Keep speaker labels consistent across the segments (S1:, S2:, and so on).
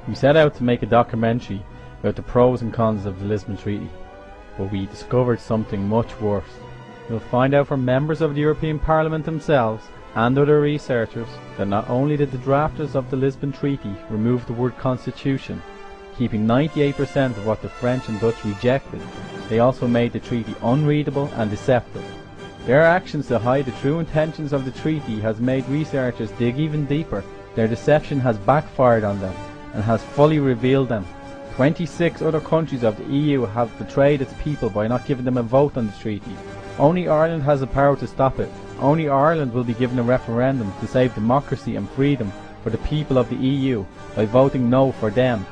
S1: We set out to make a documentary about the pros and cons of the Lisbon Treaty, but we discovered something much worse. You'll find out from members of the European Parliament themselves and other researchers that not only did the drafters of the Lisbon Treaty remove the word constitution, keeping 98% of what the French and Dutch rejected, they also made the treaty unreadable and deceptive. Their actions to hide the true intentions of the treaty has made researchers dig even deeper. Their deception has backfired on them and has fully revealed them. 26 other countries of the EU have betrayed its people by not giving them a vote on the treaty. Only Ireland has the power to stop it. Only Ireland will be given a referendum to save democracy and freedom for the people of the EU by voting no for them.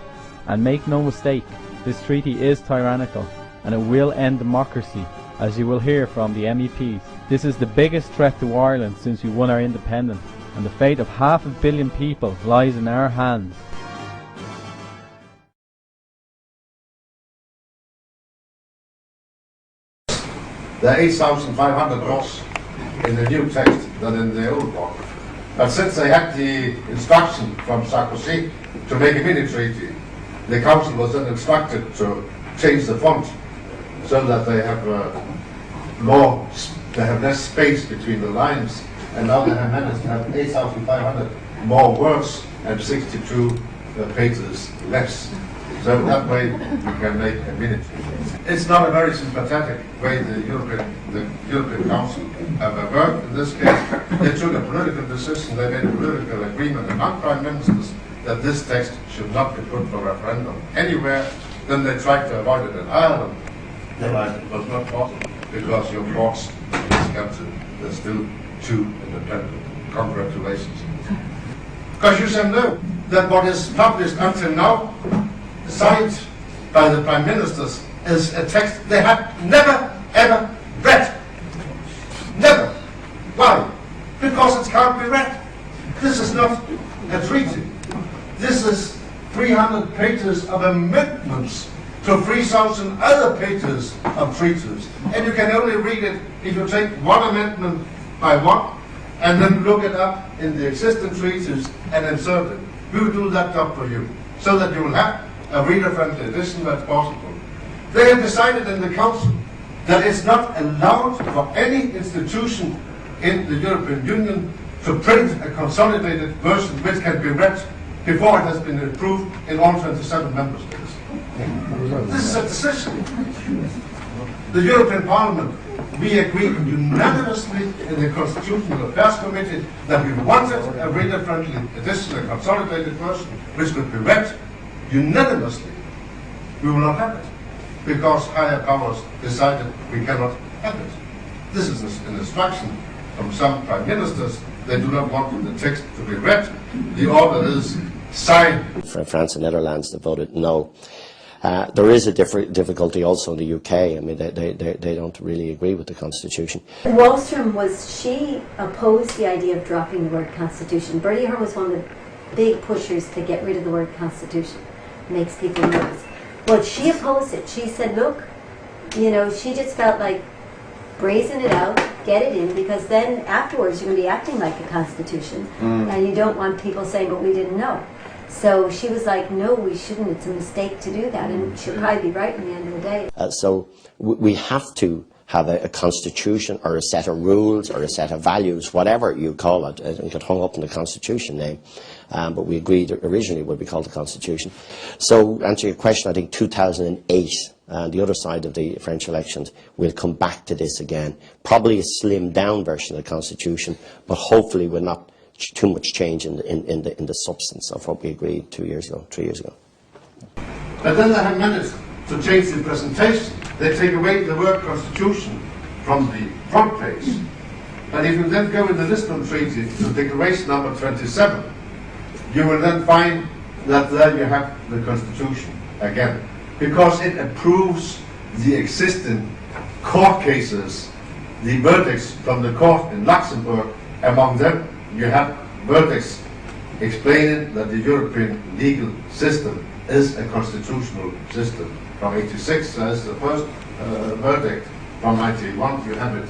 S1: And make no mistake, this treaty is tyrannical and it will end democracy, as you will hear from the MEPs. This is the biggest threat to Ireland since we won our independence, and the fate of 500 million people lies in our hands.
S2: There are 8,500 words in the new text than in the old one. But since they had the instruction from Sarkozy to make a mini treaty, the Council was then instructed to change the font so that they have less space between the lines, and now they have managed to have 8,500 more words and 62 pages less. So that way we can make a mini treaty. It's not a very sympathetic way the European Council have worked. In this case, they took a political decision, they made a political agreement among Prime Ministers that this text should not be put for referendum anywhere. Then they tried to avoid it in Ireland. But it was not possible because your thoughts in this country are still too independent. Congratulations. Because you said no, that what is published until now, signed by the Prime Ministers, is a text they have never ever read. Never. Why? Because it can't be read. This is not a treaty. This is 300 pages of amendments to 3,000 other pages of treaties. And you can only read it if you take one amendment by one and then look it up in the existing treaties and insert it. We will do that job for you so that you will have a reader-friendly edition that's possible. They have decided in the Council that it's not allowed for any institution in the European Union to print a consolidated version which can be read before it has been approved in all 27 member states. This is a decision. The European Parliament, we agreed unanimously in the Constitutional Affairs Committee that we wanted a reader-friendly edition, a consolidated version, which could be read unanimously. We will not have it, because higher powers decided we cannot have it. This is an instruction from some Prime Ministers. They do not want the text to be read. The order is signed.
S3: For France and Netherlands, they voted no. There is a difficulty also in the UK. I mean, they don't really agree with the Constitution.
S4: Wallström, she opposed the idea of dropping the word Constitution. Bertie Ahern was one of the big pushers to get rid of the word Constitution. Makes people nervous. Well, she opposed it. She said, look, she just felt like brazen it out, get it in, because then afterwards you're going to be acting like a constitution, and you don't want people saying, but we didn't know. So she was like, no, we shouldn't. It's a mistake to do that, and she'll probably be right in the end of the day.
S3: So we have to have a constitution or a set of rules or a set of values, whatever you call it, and get hung up in the constitution name. But we agreed originally it would be called the Constitution. So, answer your question, I think 2008, and the other side of the French elections, we'll come back to this again. Probably a slimmed down version of the Constitution, but hopefully will not too much change in the substance of what we agreed 3 years ago.
S2: But then they have managed to change the presentation. They take away the word Constitution from the front page. And if you then go in the Lisbon Treaty to Declaration number 27, you will then find that there you have the Constitution again, because it approves the existing court cases, the verdicts from the court in Luxembourg. Among them, you have verdicts explaining that the European legal system is a constitutional system. From 86, there's the first verdict. From 91, you have it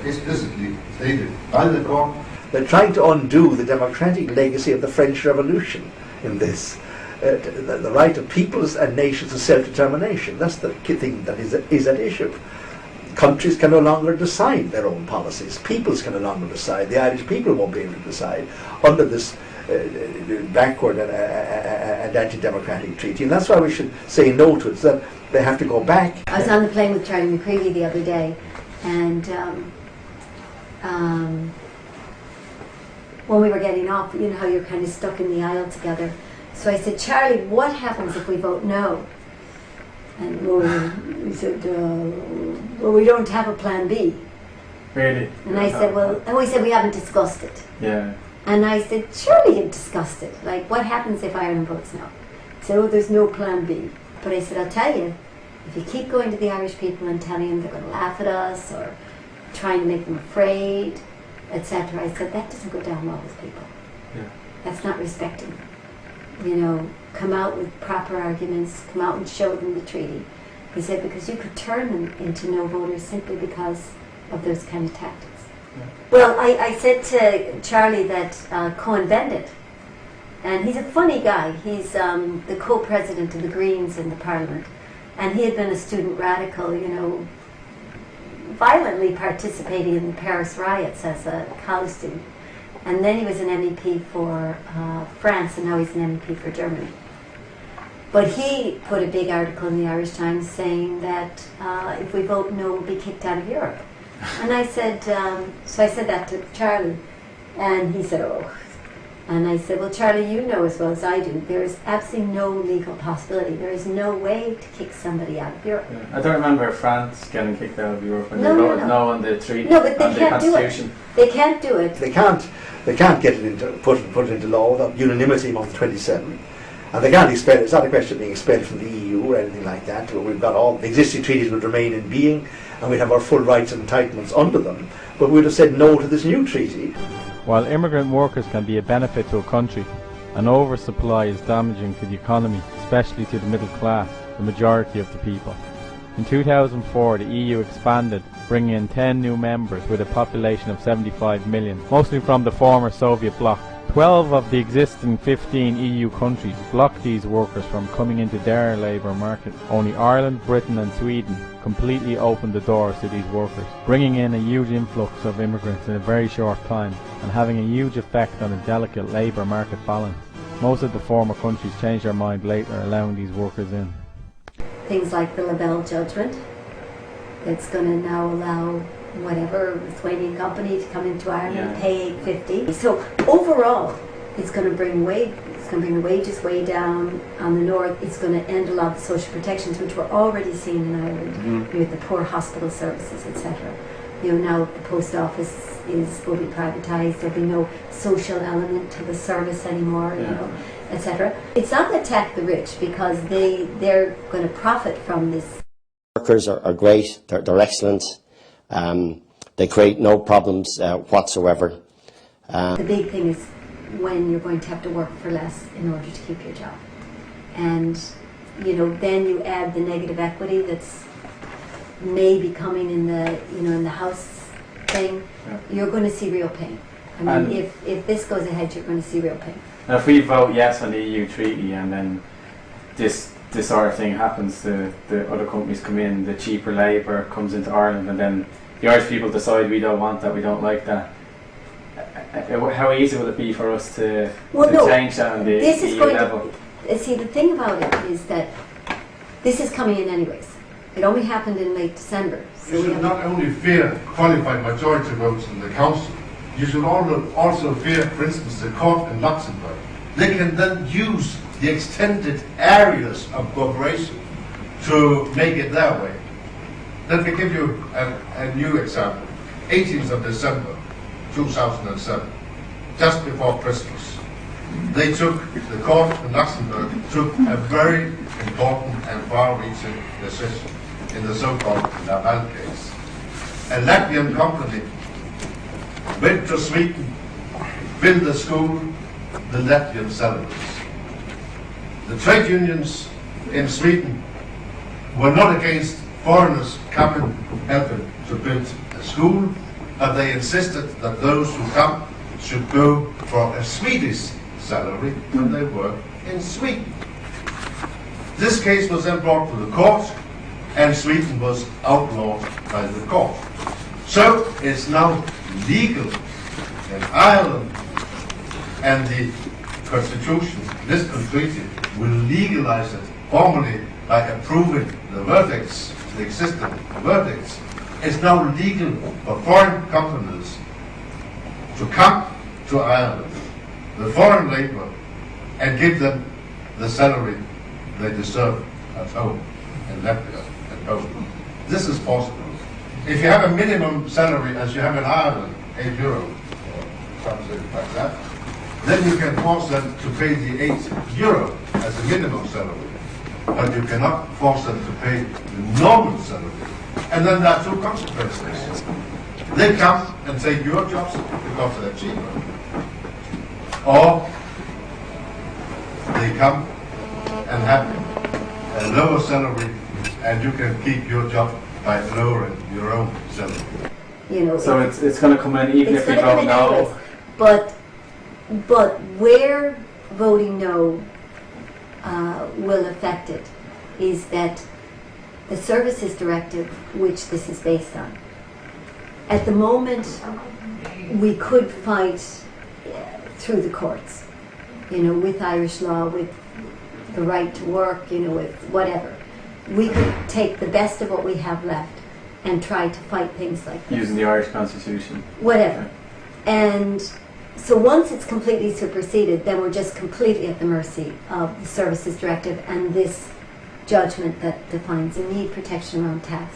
S2: explicitly stated by the court.
S5: They're trying to undo the democratic legacy of the French Revolution in this. the right of peoples and nations to self-determination. That's the key thing that is at issue. Countries can no longer decide their own policies. Peoples can no longer decide. The Irish people won't be able to decide under this backward and anti-democratic treaty. And that's why we should say no to it, so that they have to go back.
S4: I was on the plane with Charlie McCreevy the other day, and when we were getting off, you know how you're kind of stuck in the aisle together. So I said, Charlie, what happens if we vote no? And he said, well, we don't have a plan B.
S1: Really?
S4: And I said, well, and we said we haven't discussed it.
S1: Yeah.
S4: And I said, surely you've discussed it. Like, what happens if Ireland votes no? He said, oh, there's no plan B. But I said, I'll tell you, if you keep going to the Irish people and telling them they're going to laugh at us or trying to make them afraid, etc., I said, that doesn't go down well with people.
S1: Yeah.
S4: That's not respecting. You know, come out with proper arguments, come out and show them the treaty. He said, because you could turn them into no voters simply because of those kind of tactics. Yeah. Well, I said to Charlie that Cohen Bendit, and he's a funny guy. He's the co-president of the Greens in the Parliament, and he had been a student radical, you know, violently participating in the Paris riots as a college student. And then he was an MEP for France, and now he's an MEP for Germany. But he put a big article in the Irish Times saying that if we vote no, we'll be kicked out of Europe. And I said, so I said that to Charlie, and he said, oh. And I said, well, Charlie, you know as well as I do, there is absolutely no legal possibility. There is no way to kick somebody out of Europe.
S1: Yeah. I don't remember France getting kicked out of Europe when
S4: No,
S1: they
S4: no,
S1: voted
S4: no.
S1: no on the treaty,
S4: No, but they
S1: on the
S4: can't do it.
S1: constitution.
S4: They can't do it.
S5: They can't get it into put it into law without unanimity among the 27. And they can't expel it. It's not a question of being expelled from the EU or anything like that. We've got all the existing treaties would remain in being, and we have our full rights and entitlements under them. But we'd have said no to this new treaty.
S1: While immigrant workers can be a benefit to a country, an oversupply is damaging to the economy, especially to the middle class, the majority of the people. In 2004, the EU expanded, bringing in 10 new members with a population of 75 million, mostly from the former Soviet bloc. 12 of the existing 15 EU countries blocked these workers from coming into their labour market. Only Ireland, Britain and Sweden completely opened the doors to these workers, bringing in a huge influx of immigrants in a very short time and having a huge effect on a delicate labour market balance. Most of the former countries changed their mind later, allowing these workers in.
S4: Things like the Labelle judgment, it's going to now allow whatever Lithuanian company to come into Ireland and pay $8.50. So overall, it's going to bring the wages way down on the north. It's going to end a lot of the social protections which we're already seeing in Ireland, with the poor hospital services, etc. You know, now the post office will be privatised. There'll be no social element to the service anymore. You know, etc. It's not going to attack the rich because they're going to profit from this.
S3: Workers are great. They're excellent. They create no problems whatsoever.
S4: The big thing is when you're going to have to work for less in order to keep your job. And, you know, then you add the negative equity that's maybe coming in the, you know, in the house thing. You're going to see real pain. I mean, if this goes ahead, you're going to see real pain.
S1: Now, if we vote yes on the EU treaty and then this sort of thing happens, the other companies come in, the cheaper labour comes into Ireland, and then the Irish people decide we don't want that, we don't like that. How easy will it be for us to change that on the EU level?
S4: See, the thing about it is that this is coming in anyways. It only happened in late December. So
S2: you should not only fear qualified majority votes in the Council, you should also fear, for instance, the court in Luxembourg. They can then use the extended areas of cooperation to make it their way. Let me give you a new example. 18th of December 2007, just before Christmas, the court in Luxembourg took a very important and far-reaching decision in the so-called Laval case. A Latvian company went to Sweden, built a school, the Latvian salaries. The trade unions in Sweden were not against foreigners coming, helping to build a school, but they insisted that those who come should go for a Swedish salary when they work in Sweden. This case was then brought to the court, and Sweden was outlawed by the court. So it's now legal in Ireland, and the Constitution, Lisbon Treaty, will legalize it formally by approving the verdicts, the existing verdicts. It's now legal for foreign companies to come to Ireland, the foreign labor, and give them the salary they deserve at home, in Latvia at home. This is possible. If you have a minimum salary, as you have in Ireland, €8 or something like that, then you can force them to pay the €8 as a minimum salary. But you cannot force them to pay the normal salary. And then there are two consequences. They come and take your jobs because they're cheaper. Or they come and have a lower salary, and you can keep your job by lowering your own salary.
S4: You know,
S1: So it's going to come in even if we vote no.
S4: But where voting no will affect it is that the Services Directive, which this is based on, at the moment we could fight through the courts, you know, with Irish law, with the right to work, you know, with whatever. We could take the best of what we have left and try to fight things like this.
S1: Using the Irish Constitution.
S4: Whatever. And so once it's completely superseded, then we're just completely at the mercy of the Services Directive and this judgment that defines a need protection around tax.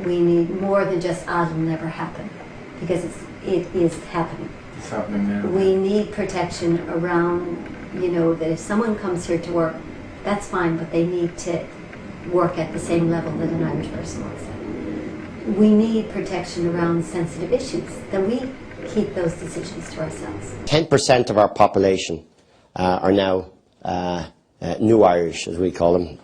S4: We need more than just it'll never happen, because it is happening.
S1: It's happening now.
S4: We need protection around, you know, that if someone comes here to work, that's fine, but they need to work at the same level that an Irish person works at. We need protection around sensitive issues, that we keep those decisions to ourselves.
S3: 10% of our population are now new Irish, as we call them.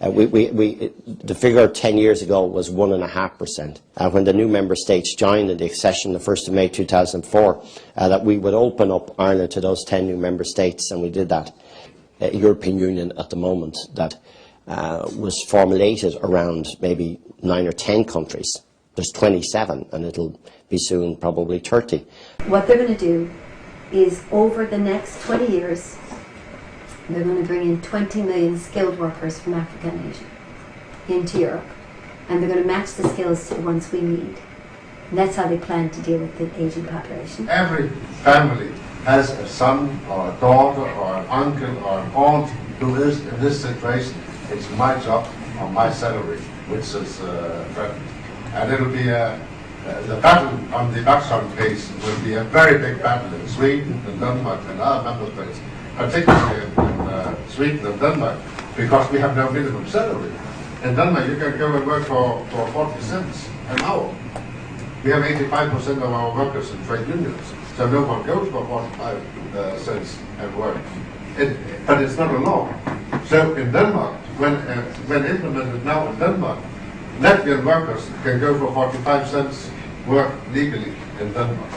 S3: The figure 10 years ago was 1.5%. When the new member states joined in the accession the 1st of May 2004, that we would open up Ireland to those 10 new member states, and we did that. European Union at the moment that was formulated around maybe 9 or 10 countries. There's 27, and it'll be soon probably 30.
S4: What they're going to do is, over the next 20 years, they're going to bring in 20 million skilled workers from Africa and Asia into Europe, and they're going to match the skills to the ones we need. And that's how they plan to deal with the aging population.
S2: Every family has a son or a daughter or an uncle or an aunt who is in this situation. It's my job or my salary which is threatened. And it'll be the battle on the Vaxholm case will be a very big battle in Sweden and Denmark and other member states, particularly in Sweden and Denmark, because we have no minimum salary. In Denmark you can go and work for 40 cents an hour. We have 85% of our workers in trade unions, so no one goes for 45 cents and work. But it's not a law. So in Denmark, when implemented now in Denmark, Latvian workers can go for 45 cents work legally in Denmark.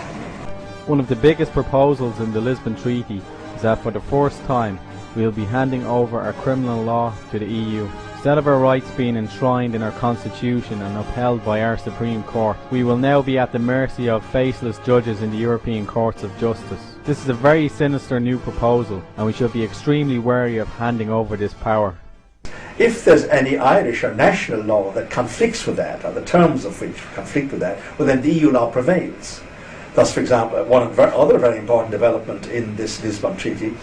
S1: One of the biggest proposals in the Lisbon Treaty is that for the first time we'll be handing over our criminal law to the EU. Instead of our rights being enshrined in our Constitution and upheld by our Supreme Court, we will now be at the mercy of faceless judges in the European Courts of Justice. This is a very sinister new proposal, and we should be extremely wary of handing over this power.
S5: If there's any Irish or national law that conflicts with that, or the terms of which conflict with that, well then the EU law prevails. Thus, for example, one other very important development in this Lisbon Treaty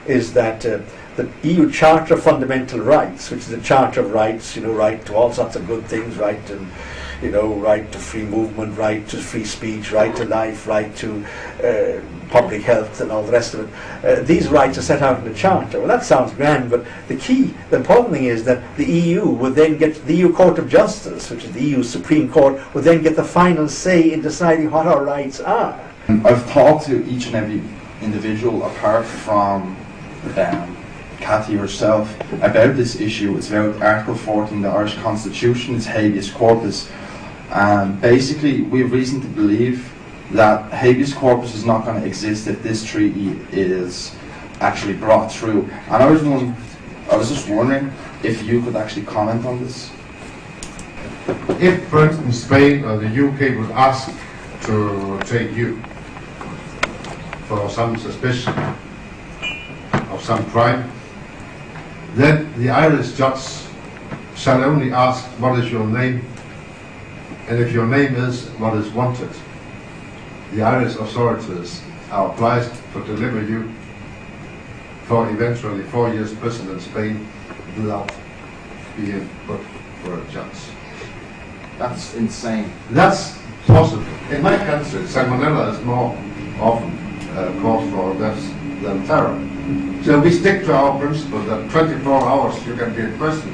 S5: is that the EU Charter of Fundamental Rights, which is a Charter of Rights, right to all sorts of good things, right to free movement, right to free speech, right to life, right to public health and all the rest of it. These rights are set out in the Charter. Well, that sounds grand, but the important thing is that the EU would then get, the EU Court of Justice, which is the EU Supreme Court, would then get the final say in deciding what our rights are.
S6: I've talked to each and every individual, apart from Cathy herself, about this issue. It's about Article 14 of the Irish Constitution, it's habeas corpus. And basically, we have reason to believe that habeas corpus is not going to exist if this treaty is actually brought through. And I was one I was just wondering if you could actually comment on this.
S2: If, for instance, Spain or the UK would ask to take you for some suspicion of some crime, then the Irish judge shall only ask what is your name, and if your name is what is wanted, the Irish authorities are obliged to deliver you for eventually 4 years prison in Spain without being put for a judge.
S6: That's insane.
S2: That's possible. In my country, salmonella is more often cause for deaths than terror. So we stick to our principle that 24 hours you can be in prison,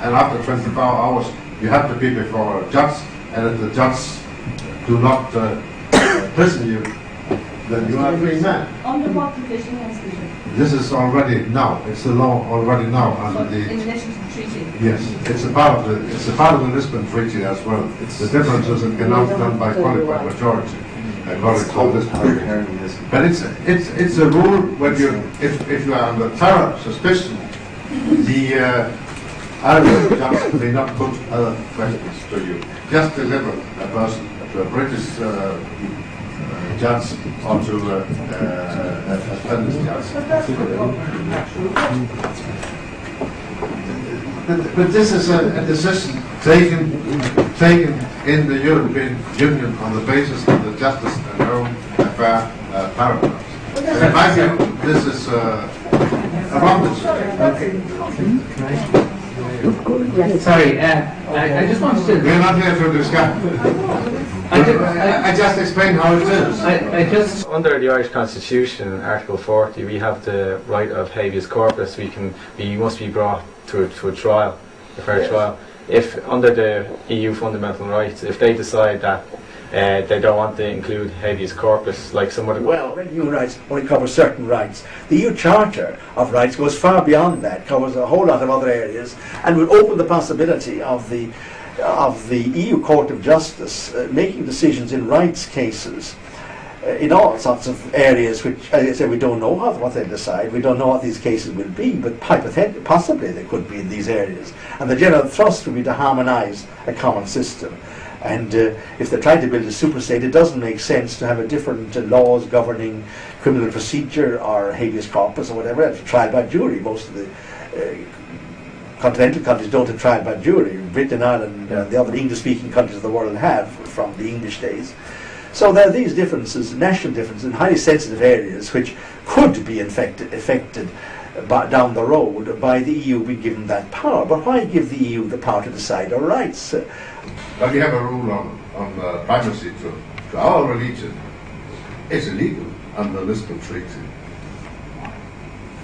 S2: and after 24 hours you have to be before a judge, and if the judge do not prison you, then you are a free man.
S7: Under what provision is it?
S2: This is already now. It's the law already now under the.
S7: In relation to the treaty?
S2: Yes, it's a part of the Lisbon Treaty as well. The difference is it cannot be done by qualified majority, according to the Lisbon Treaty. But it's a rule when if you are under terror suspicion, the Irish judge may not put other questions to you. Just deliver a person to a British judge or to a Spanish judge. But this is a decision taken in the European Union on the basis of the justice and home affair paragraphs. And in my view, this is a wrong decision.
S8: Sorry, I just wanted to.
S2: We're not here to discuss. I just explained how it is.
S8: I just.
S1: Under the Irish Constitution, Article 40, we have the right of habeas corpus. We must be brought to a trial, a fair trial. If under the EU fundamental rights, if they decide that they don't want to include habeas corpus, like some other.
S5: Well, human rights only covers certain rights. The EU Charter of Rights goes far beyond that, covers a whole lot of other areas, and would open the possibility of the EU Court of Justice making decisions in rights cases in all sorts of areas which, as I say, we don't know what they decide, we don't know what these cases will be, but hypothetically, possibly they could be in these areas. And the general thrust would be to harmonise a common system. And if they're trying to build a super state, it doesn't make sense to have a different laws governing criminal procedure or habeas corpus or whatever else, trial by jury. Most of the continental countries don't have trial by jury. Britain, Ireland, the other English-speaking countries of the world have from the English days. So there are these differences, national differences, in highly sensitive areas which could be affected down the road by the EU being given that power. But why give the EU the power to decide our rights?
S2: But we have a rule on primacy to our religion. It's illegal under the Lisbon Treaty.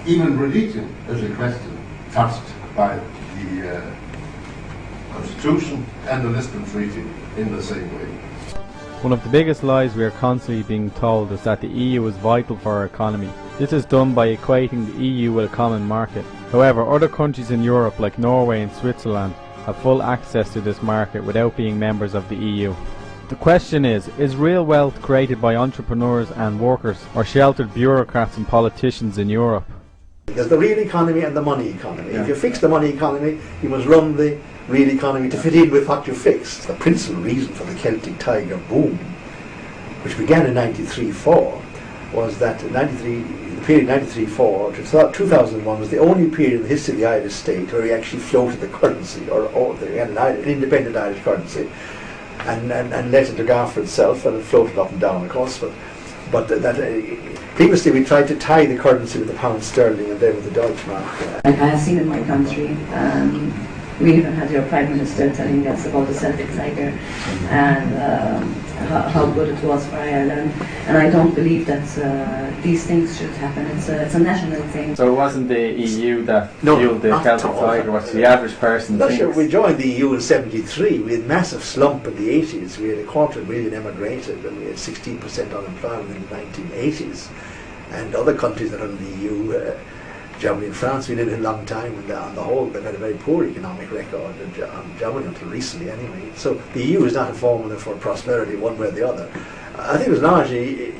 S2: Even religion is a question touched by the Constitution and the Lisbon Treaty in the same way.
S1: One of the biggest lies we are constantly being told is that the EU is vital for our economy. This is done by equating the EU with a common market. However, other countries in Europe like Norway and Switzerland have full access to this market without being members of the EU. The question is real wealth created by entrepreneurs and workers or sheltered bureaucrats and politicians in Europe?
S5: There's the real economy and the money economy. If you fix the money economy, you must run the real economy to fit in with what you fixed. The principal reason for the Celtic Tiger boom, which began in 93-4, was that the period 93-4 to 2001 was the only period in the history of the Irish state where we actually floated the currency, or they had an independent Irish currency, and let it look after itself, and it floated up and down, of course. But previously we tried to tie the currency with the pound sterling and then with the Deutschmark.
S7: I have seen in my country, we even had your Prime Minister telling us about the Celtic Tiger and how good it was for Ireland. And I don't believe that these things should happen. It's a national thing.
S1: So it wasn't the EU that
S5: No,
S1: fueled the
S5: not
S1: Celtic
S5: at all.
S1: Tiger, what the average person
S5: Not
S1: thinks?
S5: sure. We joined the EU in '73. We had a massive slump in the '80s. We had 250,000 emigrated, and we had 16% unemployment in the 1980s. And other countries that are in the EU, Germany and France, we did it a long time, and on the whole they've had a very poor economic record, Germany until recently anyway. So the EU is not a formula for prosperity one way or the other. I think it was largely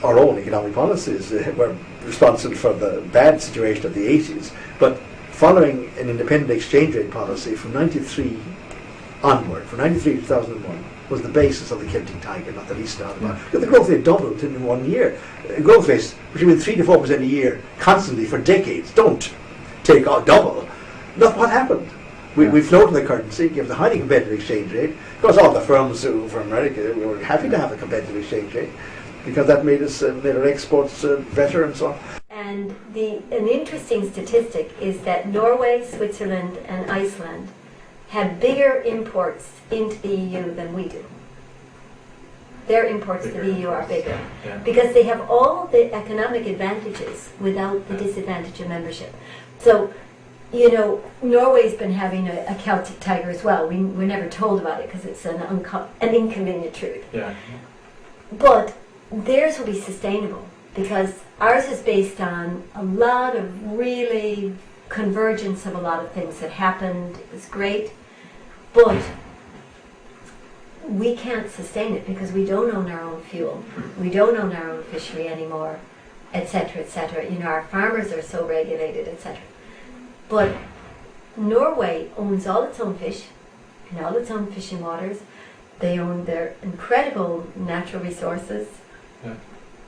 S5: our own economic policies were responsible for the bad situation of the 80s, but following an independent exchange rate policy from 93 onward, from 93 to 2001, was the basis of the Celtic Tiger, not the least doubt about it. The growth rate doubled in 1 year. Growth rates between 3 to 4% a year, constantly for decades, don't take out double. Not what happened. We floated the currency, gave the highly competitive exchange rate. Of course, all the firms who from America, we were happy to have a competitive exchange rate because that made our exports better and so on.
S4: And an interesting statistic is that Norway, Switzerland and Iceland have bigger imports into the EU than we do. Their imports to the EU are bigger because they have all the economic advantages without the disadvantage of membership. So, you know, Norway's been having a Celtic Tiger as well. We're never told about it because it's an inconvenient truth.
S1: Yeah.
S4: But theirs will be sustainable because ours is based on a lot of really convergence of a lot of things that happened. It was great, but we can't sustain it because we don't own our own fuel. We don't own our own fishery anymore, etc., etc. You know, our farmers are so regulated, etc. But Norway owns all its own fish and all its own fishing waters. They own their incredible natural resources,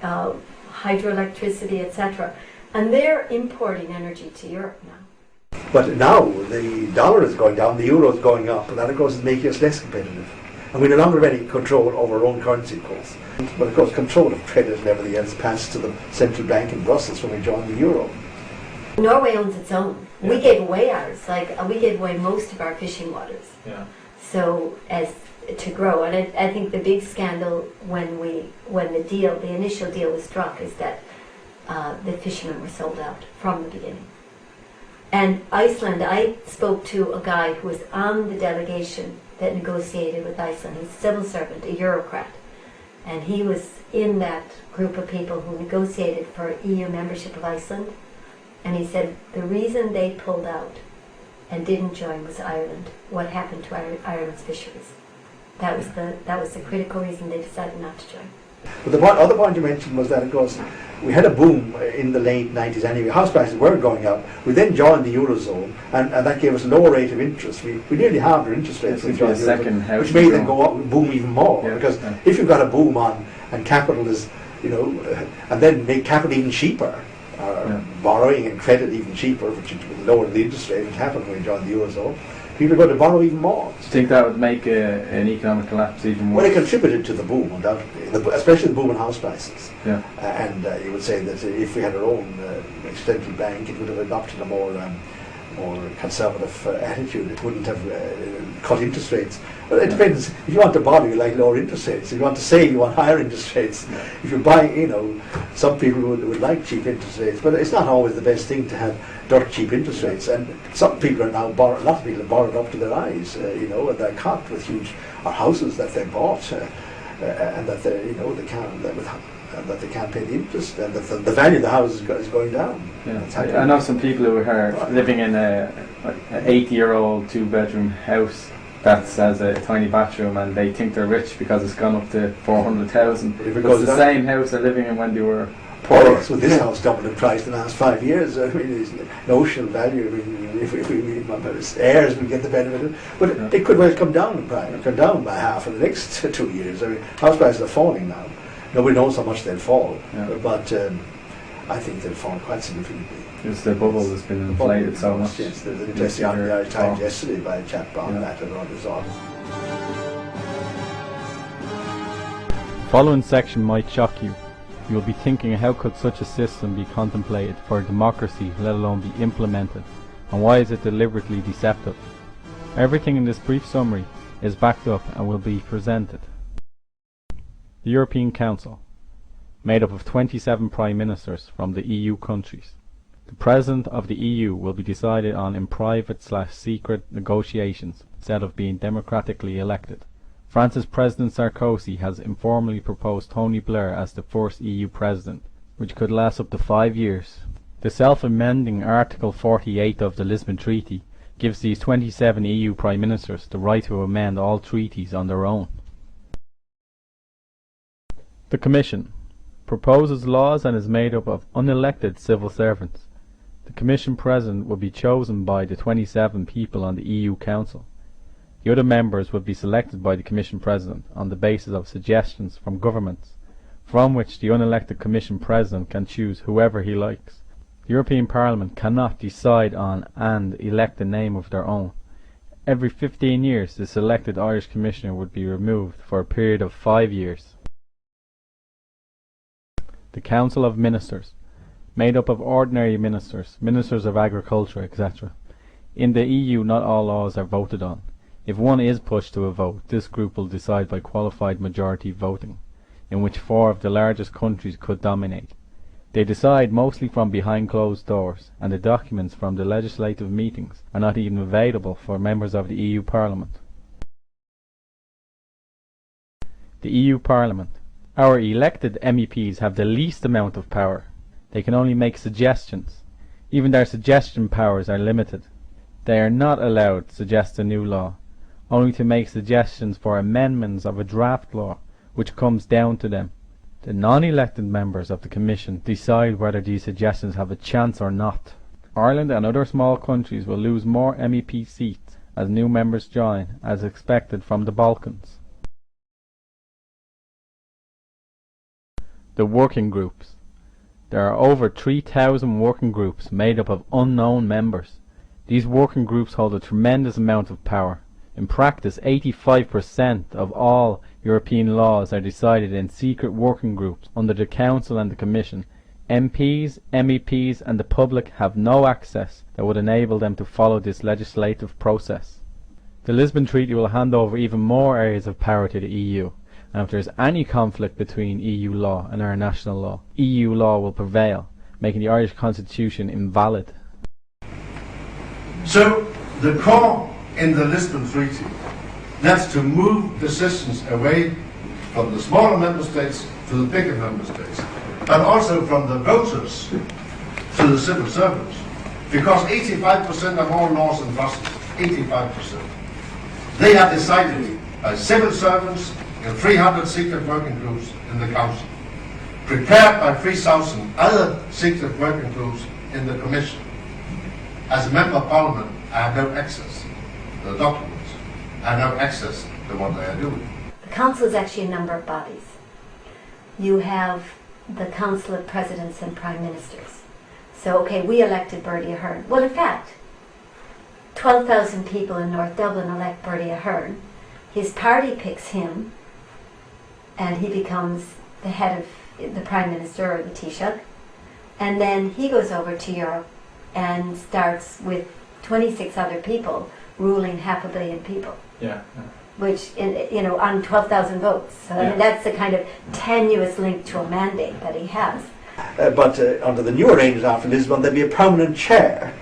S4: hydroelectricity, etc. And they're importing energy to Europe now.
S5: But now the dollar is going down, the euro is going up, and that of course is making us less competitive. And we no longer have any control over our own currency, of course. But of course control of credit and everything else passed to the central bank in Brussels when we joined the euro.
S4: Norway owns its own. We gave away ours. We gave away most of our fishing waters.
S1: Yeah.
S4: So as to grow, and I think the big scandal when the initial deal was struck is that the fishermen were sold out from the beginning. And Iceland, I spoke to a guy who was on the delegation that negotiated with Iceland. He's a civil servant, a Eurocrat, and he was in that group of people who negotiated for EU membership of Iceland. And he said the reason they pulled out and didn't join was Ireland. What happened to Ireland's fisheries? That was the critical reason they decided not to join.
S5: But the other point you mentioned was that, of course, we had a boom in the late 90s anyway. House prices were going up. We then joined the Eurozone, and that gave us a lower rate of interest. We nearly halved our interest rates, when we joined the Eurozone, which made them go up, boom even more. Because if you've got a boom on, and capital is, you know, and then make capital even cheaper, borrowing and credit even cheaper, which would lower the interest rate, which happened when we joined the Eurozone, people are going to borrow even more.
S1: Do you think that would make an economic collapse even more?
S5: Well, it contributed to the boom, undoubtedly, especially the boom in house prices.
S1: Yeah.
S5: And you would say that if we had our own central bank, it would have adopted a more conservative attitude. It wouldn't have cut interest rates. Well, it depends. If you want to borrow, you like lower interest rates. If you want to save, you want higher interest rates. If you buy, you know, some people would like cheap interest rates, but it's not always the best thing to have dirt cheap interest rates. And some people are now a lot of people have borrowed up to their eyes, you know, and they're caught with huge houses that they bought, and that they, you know, they can't pay the interest, and that the value of the house is going down.
S1: Yeah. I know some people who are living in an 80-year-old 2-bedroom house that has a tiny bathroom, and they think they're rich because it's gone up to 400,000. It's the same house they're living in when they were poor.
S5: So this house doubled in price in the last 5 years. I mean, it's notional value. I mean, if we heirs will get the benefit of it, but it could well come down in price. Come down by half in the next 2 years. I mean, house prices are falling now. Nobody knows how much they'll fall, but I think they'll fall quite significantly.
S1: It's the bubble that's been inflated so much.
S5: Yes, there's an interesting on the Irish Times yesterday by a chap on that and on his own.
S1: The following section might shock you. You will be thinking, how could such a system be contemplated for democracy, let alone be implemented, and why is it deliberately deceptive? Everything in this brief summary is backed up and will be presented. The European Council, made up of 27 Prime Ministers from the EU countries. The President of the EU will be decided on in private/secret negotiations instead of being democratically elected. France's President Sarkozy has informally proposed Tony Blair as the first EU President, which could last up to 5 years. The self-amending Article 48 of the Lisbon Treaty gives these 27 EU Prime Ministers the right to amend all treaties on their own. The Commission, proposes laws and is made up of unelected civil servants. The Commission President will be chosen by the 27 people on the EU Council. The other members will be selected by the Commission President on the basis of suggestions from governments, from which the unelected Commission President can choose whoever he likes. The European Parliament cannot decide on and elect a name of their own. Every 15 years the selected Irish Commissioner would be removed for a period of 5 years. The Council of Ministers, made up of ordinary ministers, ministers of agriculture, etc. In the EU not all laws are voted on. If one is pushed to a vote, this group will decide by qualified majority voting, in which 4 of the largest countries could dominate. They decide mostly from behind closed doors, and the documents from the legislative meetings are not even available for members of the EU Parliament. The EU Parliament. Our elected MEPs have the least amount of power. They can only make suggestions. Even their suggestion powers are limited. They are not allowed to suggest a new law, only to make suggestions for amendments of a draft law, which comes down to them. The non-elected members of the Commission decide whether these suggestions have a chance or not. Ireland and other small countries will lose more MEP seats as new members join, as expected from the Balkans. The working groups. There are over 3,000 working groups made up of unknown members. These working groups hold a tremendous amount of power. In practice, 85% of all European laws are decided in secret working groups under the Council and the Commission. MPs, MEPs and the public have no access that would enable them to follow this legislative process. The Lisbon Treaty will hand over even more areas of power to the EU, and if there is any conflict between EU law and our national law, EU law will prevail, making the Irish Constitution invalid.
S2: So the core in the Lisbon Treaty, that's to move decisions away from the smaller member states to the bigger member states, and also from the voters to the civil servants, because 85% of all laws in Brussels, 85%, they are decided by civil servants in 300 secret working groups in the Council, prepared by 3,000 other secret working groups in the Commission. As a member of Parliament, I have no access to the documents. I have no access to what they are doing.
S4: The Council is actually a number of bodies. You have the Council of Presidents and Prime Ministers. So, okay, we elected Bertie Ahern. Well, in fact, 12,000 people in North Dublin elect Bertie Ahern. His party picks him, and he becomes the head of the Prime Minister, or the Taoiseach. And then he goes over to Europe and starts with 26 other people ruling 500 million people.
S1: Yeah.
S4: Which, on 12,000 votes. So I mean, that's the kind of tenuous link to a mandate that he has.
S5: But under the new arrangements after Lisbon, there'd be a permanent chair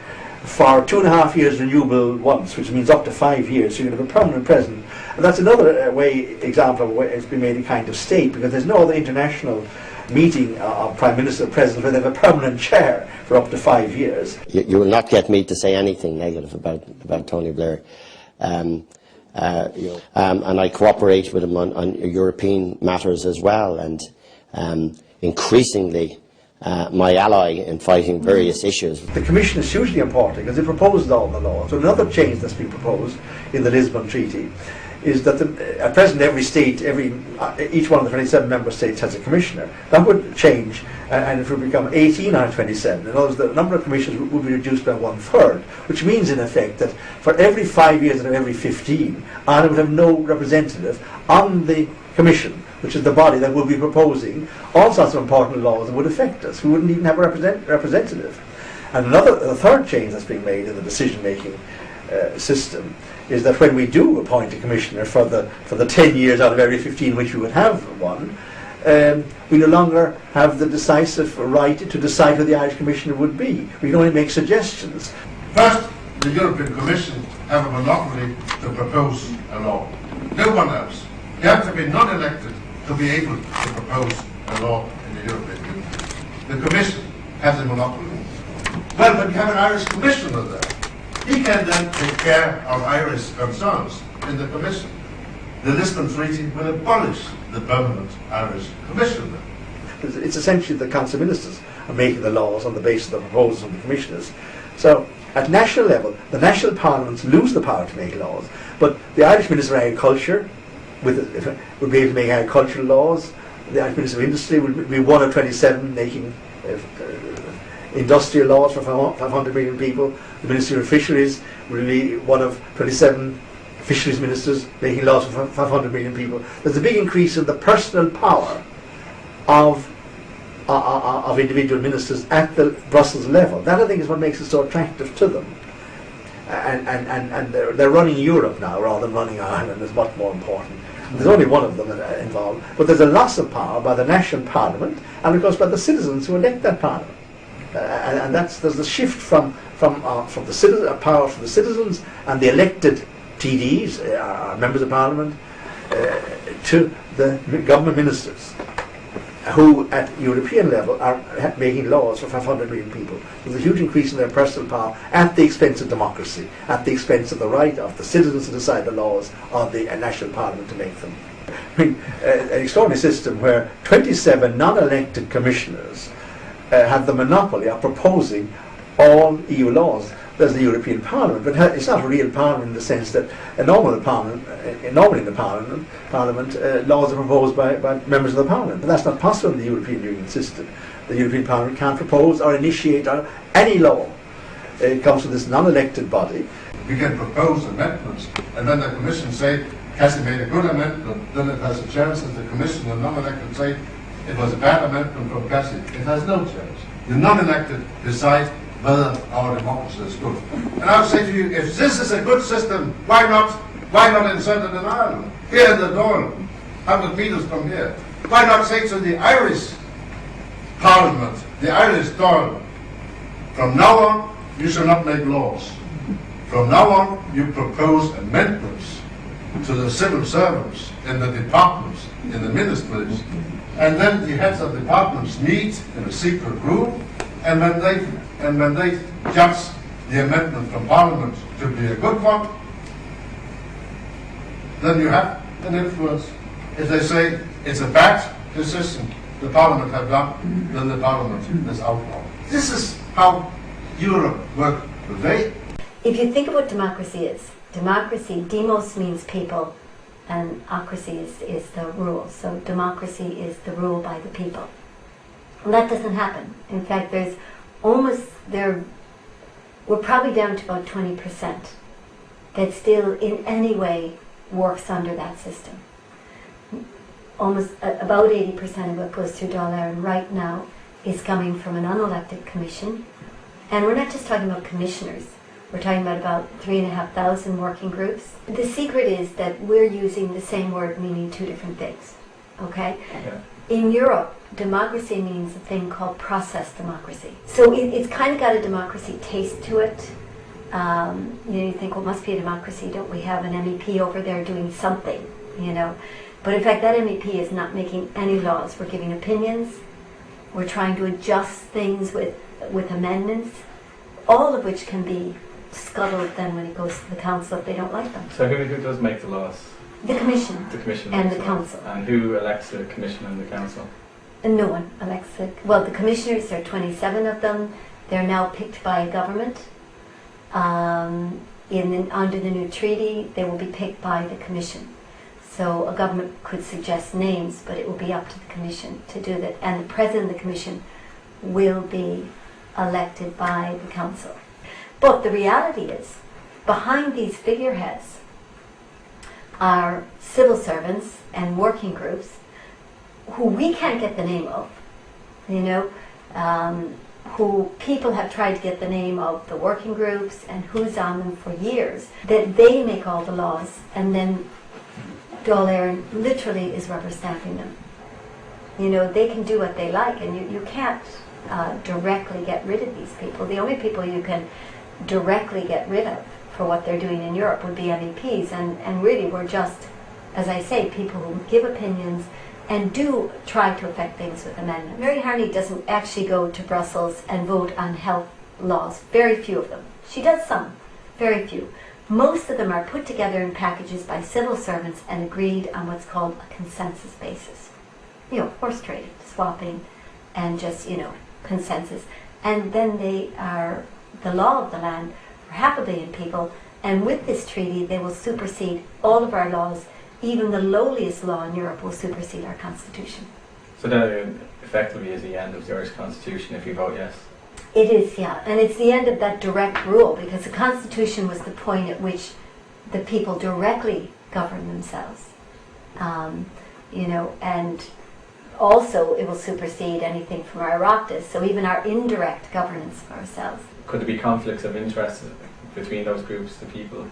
S5: for 2.5 years renewable once, which means up to 5 years. So you have a permanent president. And that's another example of where it's been made a kind of state, because there's no other international meeting of Prime Minister and President where they have a permanent chair for up to 5 years.
S3: You will not get me to say anything negative about Tony Blair. And I cooperate with him on European matters as well, and increasingly my ally in fighting various issues.
S5: The Commission is hugely important because it proposes all the laws. So another change that's been proposed in the Lisbon Treaty is that at present every state, each one of the 27 member states has a commissioner. That would change, and it would become 18 out of 27. In other words, the number of commissioners would be reduced by 1/3, which means in effect that for every 5 years out of every 15, Ireland would have no representative on the Commission, which is the body that would be proposing all sorts of important laws that would affect us. We wouldn't even have a representative. And the third change that's being made in the decision-making system is that when we do appoint a commissioner for the 10 years out of every 15 which we would have one, we no longer have the decisive right to decide who the Irish commissioner would be. We can only make suggestions.
S2: First, the European Commission have a monopoly to propose a law. No one else. You have to be non-elected to be able to propose a law in the European Union. The Commission has a monopoly. Well, but you have an Irish commissioner there. He can then take care of Irish concerns in the Commission. The Lisbon Treaty will abolish the permanent Irish commissioner.
S5: It's essentially the Council of Ministers are making the laws on the basis of the proposals of the commissioners. So at national level, the national parliaments lose the power to make laws, but the Irish Minister of Agriculture would be able to make agricultural laws. The Irish Minister of Industry would be one of 27 making industrial laws for 500 million people. The Ministry of Fisheries will be one of 27 fisheries ministers making laws for 500 million people. There's a big increase in the personal power of individual ministers at the Brussels level. That, I think, is what makes it so attractive to them. And they're running Europe now rather than running Ireland, is much more important. There's only one of them involved, but there's a loss of power by the national parliament and, of course, by the citizens who elect that parliament. And there's a shift from the citizen, power from the citizens and the elected TDs, members of parliament, to the government ministers, who at European level are making laws for 500 million people. There's a huge increase in their personal power at the expense of democracy, at the expense of the right of the citizens to decide the laws, of the national parliament to make them. I mean, an extraordinary system where 27 non-elected commissioners have the monopoly of proposing all EU laws. There's the European Parliament, but it's not a real parliament in the sense that normally in the Parliament, laws are proposed by members of the Parliament, but that's not possible in the European Union system. The European Parliament can't propose or initiate any law. It comes from this non-elected body.
S2: We can propose amendments, and then the Commission say, Cassie made a good amendment, then it has a chance, and the Commission, the non-elected, say, it was a bad amendment from Cassie. It has no chance. The non-elected decide whether our democracy is good. And I would say to you, if this is a good system, why not insert it in Ireland? Here in the Dáil, 100 metres from here. Why not say to the Irish Parliament, the Irish Dáil, from now on, you shall not make laws. From now on, you propose amendments to the civil servants in the departments, in the ministries, and then the heads of departments meet in a secret room, and when they judge the amendment from Parliament to be a good one, then you have an influence. If they say it's a bad decision the Parliament have done, then the Parliament is outlawed. This is how Europe works today.
S4: If you think of what democracy is, demos means people, and ocracy is the rule. So democracy is the rule by the people. And that doesn't happen. In fact, we're probably down to about 20% that still in any way works under that system. Almost about 80% of what goes through Dáil Éireann right now is coming from an unelected commission. And we're not just talking about commissioners. We're talking about 3,500 working groups. The secret is that we're using the same word meaning two different things. Okay? Yeah. In Europe, democracy means a thing called process democracy. So it's kind of got a democracy taste to it. You think, well, it must be a democracy. Don't we have an MEP over there doing something? But in fact, that MEP is not making any laws. We're giving opinions. We're trying to adjust things with amendments, all of which can be scuttled then when it goes to the council if they don't like them.
S1: So who does make the laws?
S4: The commission.
S1: The commission
S4: and the council.
S1: And who elects the commission and the council?
S4: And no one elects it. Well, the commissioners, there are 27 of them. They're now picked by a government. Under the new treaty, they will be picked by the commission. So a government could suggest names, but it will be up to the commission to do that. And the president of the commission will be elected by the council. But the reality is, behind these figureheads are civil servants and working groups who we can't get the name of, who people have tried to get the name of, the working groups, and who's on them for years, that they make all the laws, and then Dáil Éireann literally is rubber stamping them. They can do what they like, and you can't directly get rid of these people. The only people you can directly get rid of for what they're doing in Europe would be MEPs, and really we're just, as I say, people who give opinions and do try to affect things with amendments. Mary Harney doesn't actually go to Brussels and vote on health laws, very few of them. She does some, very few. Most of them are put together in packages by civil servants and agreed on what's called a consensus basis. Horse trading, swapping, and just, consensus. And then they are the law of the land for 500 million people, and with this treaty they will supersede all of our laws. Even the lowliest law in Europe will supersede our constitution.
S1: So that effectively is the end of the Irish constitution if you vote yes?
S4: It is, yeah, and it's the end of that direct rule, because the constitution was the point at which the people directly govern themselves. And also it will supersede anything from our Oireachtas, so even our indirect governance of ourselves.
S1: Could there be conflicts of interest between those groups, the people?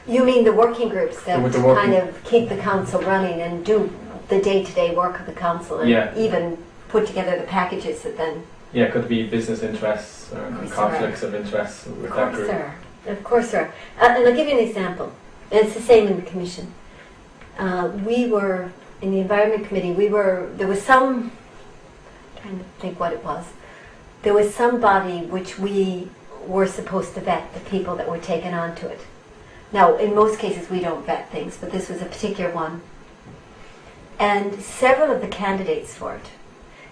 S4: You mean the working groups that
S1: With the working-
S4: kind of keep the council running and do the day-to-day work of the council, and
S1: Yeah.
S4: even put together the packages that then...
S1: Yeah, could there be business interests or
S4: course
S1: conflicts of interest with
S4: Of
S1: that
S4: course
S1: group?
S4: there are. Of course there are. And I'll give you an example. And it's the same in the Commission. We were, in the Environment Committee, there was some, I'm trying to think what it was, there was some body which we were supposed to vet the people that were taken onto it. Now, in most cases we don't vet things, but this was a particular one. And several of the candidates for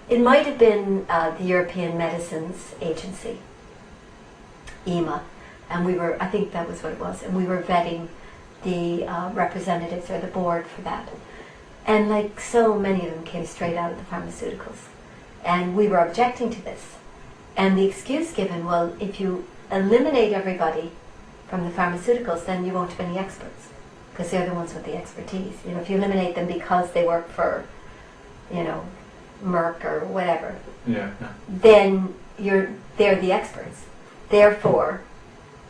S4: it might have been the European Medicines Agency, EMA, and I think that was what it was, and we were vetting the representatives or the board for that. And like so many of them came straight out of the pharmaceuticals. And we were objecting to this. And the excuse given, well, if you eliminate everybody from the pharmaceuticals, then you won't have any experts, because they're the ones with the expertise. If you eliminate them because they work for, Merck or whatever, then they're the experts. Therefore,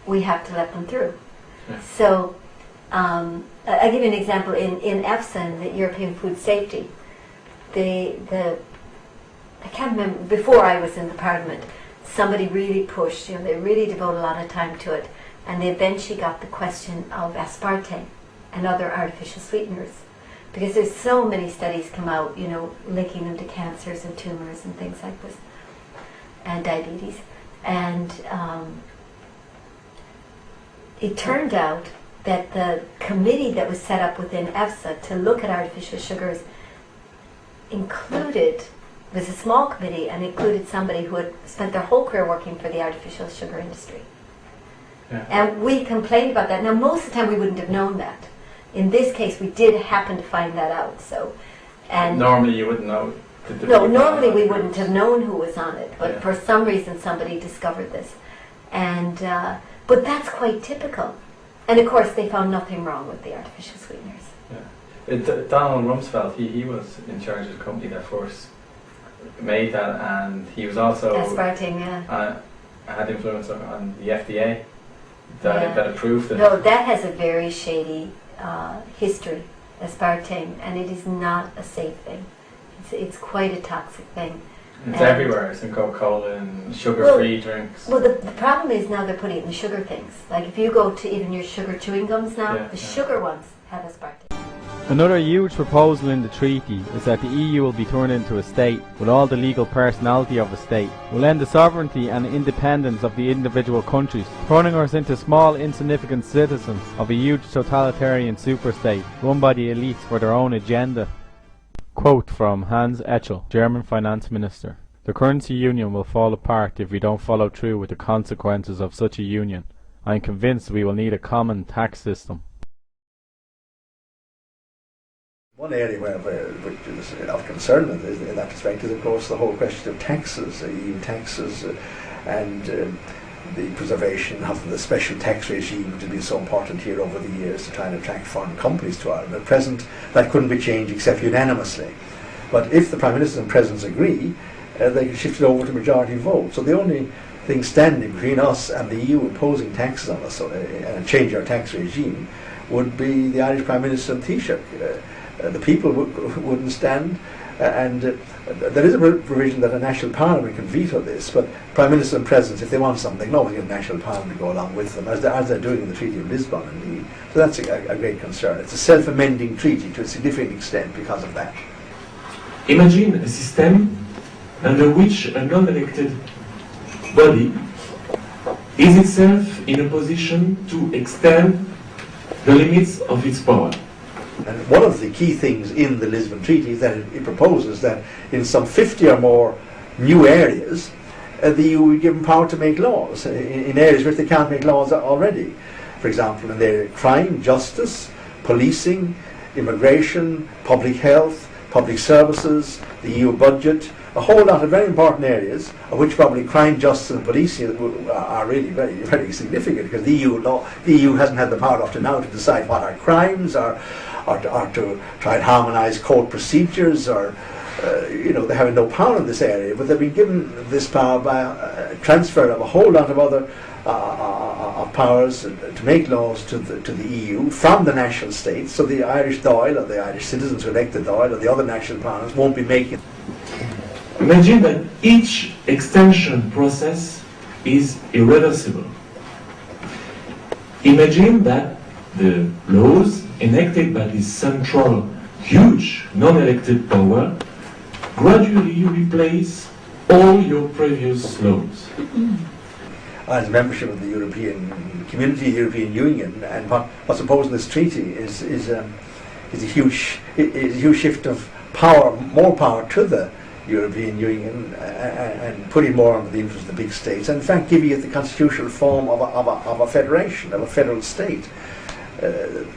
S4: we have to let them through.
S1: Yeah.
S4: So, I'll give you an example. In EFSA, the European Food Safety, I can't remember, before I was in the Parliament, somebody really pushed, they really devoted a lot of time to it, and they eventually got the question of aspartame and other artificial sweeteners. Because there's so many studies come out, linking them to cancers and tumors and things like this, and diabetes. And it turned out that the committee that was set up within EFSA to look at artificial sugars was a small committee, and included somebody who had spent their whole career working for the artificial sugar industry.
S1: Yeah.
S4: And we complained about that. Now, most of the time we wouldn't have known that. In this case, we did happen to find that out. And
S1: normally you wouldn't know.
S4: No, normally we wouldn't have known who was on it, but
S1: Yeah.
S4: for some reason somebody discovered this. And but that's quite typical. And of course they found nothing wrong with the artificial sweeteners.
S1: Donald Rumsfeld, he was in charge of the company that first made that, and he was also
S4: Aspartame, yeah.
S1: had influence on the FDA
S4: Yeah.
S1: that approved it.
S4: No, that has a very shady history, aspartame, and it is not a safe thing. It's quite a toxic thing.
S1: It's
S4: And-
S1: everywhere. It's in Coca-Cola and sugar-free drinks.
S4: Well, the problem is now they're putting it in the sugar things. Like if you go to even your sugar chewing gums now,
S1: Yeah,
S4: the
S1: yeah.
S4: sugar ones have aspartame.
S1: Another huge proposal in the treaty is that the EU will be turned into a state with all the legal personality of a state, will end the sovereignty and independence of the individual countries, turning us into small insignificant citizens of a huge totalitarian superstate run by the elites for their own agenda. Quote from Hans Echel, German finance minister. The currency union will fall apart if we don't follow through with the consequences of such a union. I am convinced we will need a common tax system.
S5: One area which is of concern in that respect is, of course, the whole question of taxes, EU taxes, and the preservation of the special tax regime, which has been so important here over the years to try and attract foreign companies to Ireland. At present, that couldn't be changed except unanimously. But if the Prime Minister and Presidents agree, they can shift it over to majority vote. So the only thing standing between us and the EU imposing taxes on us and change our tax regime would be the Irish Prime Minister and Taoiseach. The people wouldn't stand, and there is a provision that a national parliament can veto this, but Prime Minister and Presidents, if they want something, they can always get a national parliament to go along with them, as they're doing in the Treaty of Lisbon indeed. So that's a great concern. It's a self-amending treaty to a significant extent because of that.
S9: Imagine a system under which a non-elected body is itself in a position to extend the limits of its power.
S5: And one of the key things in the Lisbon Treaty is that it proposes that in some 50 or more new areas, the EU will be given power to make laws in areas where they can't make laws already. For example, in the area of crime, justice, policing, immigration, public health, public services, the EU budget, a whole lot of very important areas, of which probably crime, justice and policing are really very, very significant, because the EU hasn't had the power up to now to decide what are crimes, or to try and harmonise court procedures, or they have no power in this area, but they've been given this power by a transfer of a whole lot of other powers to make laws to the EU from the national states. So the Irish Dáil, or the Irish citizens who elect the Dáil, or the other national parliaments won't be making.
S9: Imagine that each extension process is irreversible. Imagine that the laws enacted by this central, huge, non-elected power gradually replace all your previous laws.
S5: As membership of the European Community, the European Union, and what's proposed in this treaty is a huge shift of power, more power to the European Union, and putting more under the interest of the big states, and in fact giving it the constitutional form of a federation, of a federal state.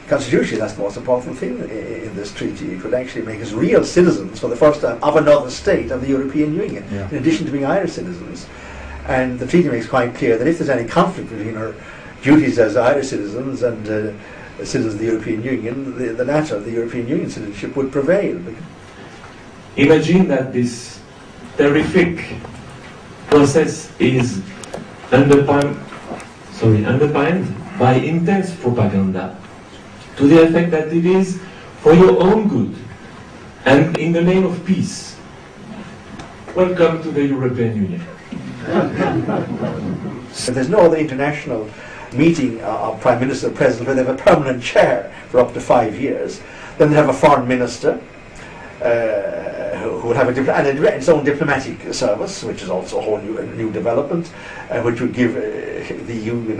S5: Constitution, that's the most important thing in this treaty. It would actually make us real citizens for the first time of another state of the European Union, in addition to being Irish citizens. And the treaty makes quite clear that if there's any conflict between our duties as Irish citizens and citizens of the European Union, the latter, the European Union citizenship, would prevail.
S9: Imagine that this terrific process is underpinned by intense propaganda, to the effect that it is for your own good and in the name of peace. Welcome to the European Union.
S5: So there's no other international meeting of Prime Minister or President where they have a permanent chair for up to 5 years. Then they have a foreign minister who would have its own diplomatic service, which is also a whole new development, which would give the EU